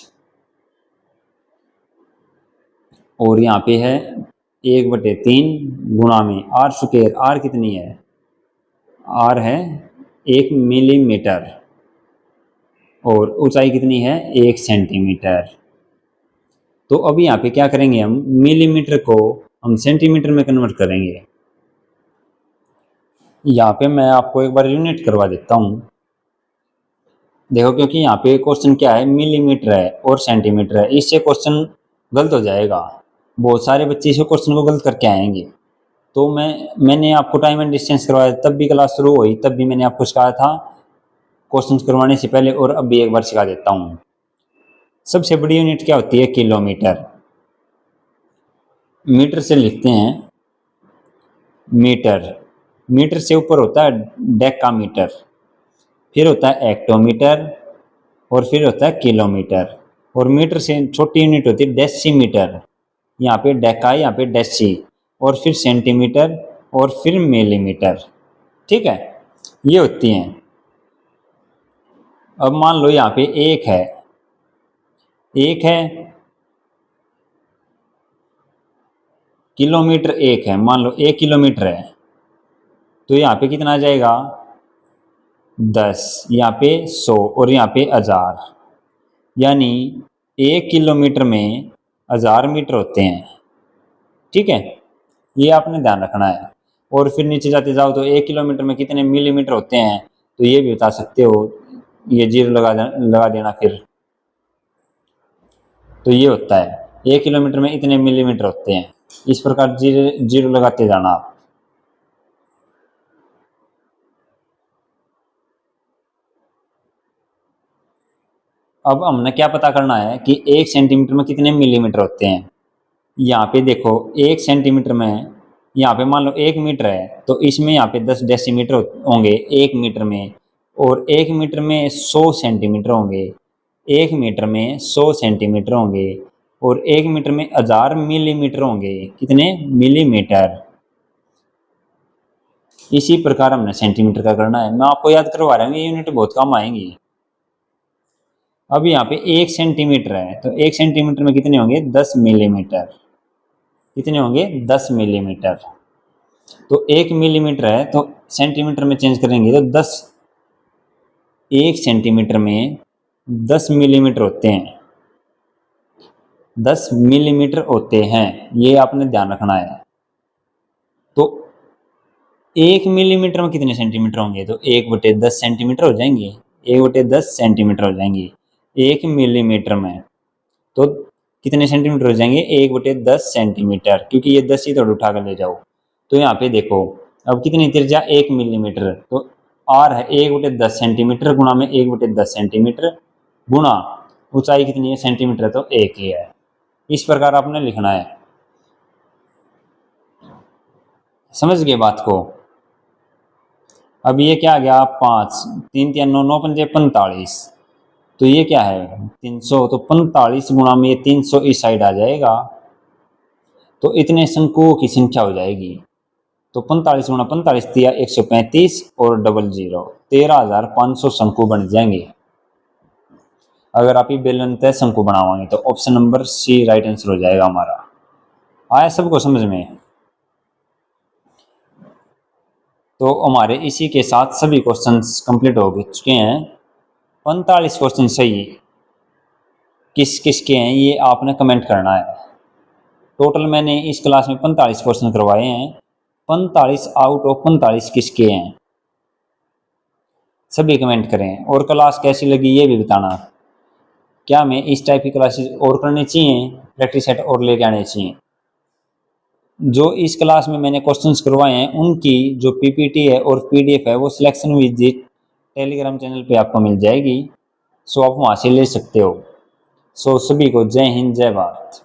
और यहाँ पे है 1/3 गुणा में आर स्क्वायर, आर कितनी है, आर है 1 मिलीमीटर, और ऊंचाई कितनी है 1 सेंटीमीटर। तो अब यहाँ पे क्या करेंगे, हम मिलीमीटर को हम सेंटीमीटर में कन्वर्ट करेंगे। यहाँ पे मैं आपको एक बार यूनिट करवा देता हूँ, देखो, क्योंकि यहाँ पे क्वेश्चन क्या है, मिलीमीटर है और सेंटीमीटर है, इससे क्वेश्चन गलत हो जाएगा, बहुत सारे बच्चे इस क्वेश्चन को गलत करके आएंगे। तो मैंने आपको टाइम एंड डिस्टेंस करवाया, तब भी क्लास शुरू हुई, तब भी मैंने आपको सिखाया था क्वेश्चन करवाने से पहले, और अब भी एक बार सिखा देता हूँ। सबसे बड़ी यूनिट क्या होती है, किलोमीटर। मीटर से लिखते हैं मीटर, मीटर से ऊपर होता है डेकामीटर, फिर होता है हेक्टोमीटर, और फिर होता है किलोमीटर, और मीटर से छोटी यूनिट होती है डेसीमीटर। यहाँ पे डेका, यहाँ पे डेसी, और फिर सेंटीमीटर, और फिर मिलीमीटर। ठीक है, ये होती हैं। अब मान लो यहाँ पे एक है किलोमीटर, एक है, मान लो 1 किलोमीटर है, तो यहाँ पे कितना आ जाएगा 10, यहाँ पे 100, और यहाँ पे 1000, यानी 1 किलोमीटर में 1000 मीटर होते हैं। ठीक है, ये आपने ध्यान रखना है। और फिर नीचे जाते जाओ तो 1 किलोमीटर में कितने मिलीमीटर होते हैं, तो ये भी बता सकते हो, ये जीरो लगा देना फिर। तो ये होता है 1 किलोमीटर में इतने मिलीमीटर होते हैं, इस प्रकार जीरो लगाते जाना आप। अब हमने क्या पता करना है कि 1 सेंटीमीटर में कितने मिलीमीटर होते हैं। यहाँ पे देखो 1 सेंटीमीटर में, यहाँ पे मान लो 1 मीटर है, तो इसमें यहाँ पे 10 डेसीमीटर होंगे 1 मीटर में, और 1 मीटर में 100 सेंटीमीटर होंगे, 1 मीटर में 100 सेंटीमीटर होंगे, और 1 मीटर में 1000 मिलीमीटर होंगे। कितने मिलीमीटर। इसी प्रकार हमने सेंटीमीटर का करना है। मैं आपको याद करवा रहा हूँ, ये यूनिट बहुत काम आएंगी। अब यहाँ पे 1 सेंटीमीटर है, तो 1 सेंटीमीटर में कितने होंगे 10 मिलीमीटर। कितने होंगे 10 मिलीमीटर। तो 1 मिलीमीटर है, तो सेंटीमीटर में चेंज करेंगे तो 10, 1 सेंटीमीटर में 10 मिलीमीटर होते हैं, 10 मिलीमीटर होते हैं, ये आपने ध्यान रखना है। तो 1 मिलीमीटर में कितने सेंटीमीटर होंगे, तो 1/10 सेंटीमीटर हो जाएंगे, 1/10 सेंटीमीटर हो जाएंगे 1 मिलीमीटर में। तो कितने सेंटीमीटर हो जाएंगे 1/10 सेंटीमीटर, क्योंकि ये 10 ही तो उठा कर ले जाओ। तो यहाँ पे देखो अब कितनी त्रिज्या 1 मिलीमीटर, तो आर है 1/10 सेंटीमीटर गुणा में 1/10 सेंटीमीटर, गुणा ऊंचाई कितनी है सेंटीमीटर, तो 1 ही है। इस प्रकार आपने लिखना है। समझ गए बात को। अब ये क्या आ गया 5, 3 3 9 9 5 45, तो ये क्या है 300, तो 45 गुणा में ये 300 इस साइड आ जाएगा, तो इतने शंकुओं की संख्या हो जाएगी। तो 45 गुणा 45 दिया 135, और 00 13,500 शंकु बन जाएंगे। अगर आप ये बेलनतः शंकु बनाओगे तो option number C right answer हो जाएगा हमारा। आया सबको समझ में। तो हमारे इसी के साथ सभी क्वेश्चंस कंप्लीट हो चुके हैं। 45 क्वेश्चन सही किस किस के हैं ये आपने कमेंट करना है। टोटल मैंने इस क्लास में 45 क्वेश्चन करवाए हैं, 45 आउट ऑफ 45 किसके हैं, सभी कमेंट करें। और क्लास कैसी लगी ये भी बताना। क्या मैं इस टाइप की क्लासेस और करनी चाहिए, प्रैक्टिस सेट और लेके आने चाहिए। जो इस क्लास में मैंने क्वेश्चंस करवाए हैं उनकी जो पीपीटी है और पीडीएफ है वो सिलेक्शन विजिट टेलीग्राम चैनल पे आपको मिल जाएगी, सो आप वहाँ से ले सकते हो। सो सभी को जय हिंद जय भारत।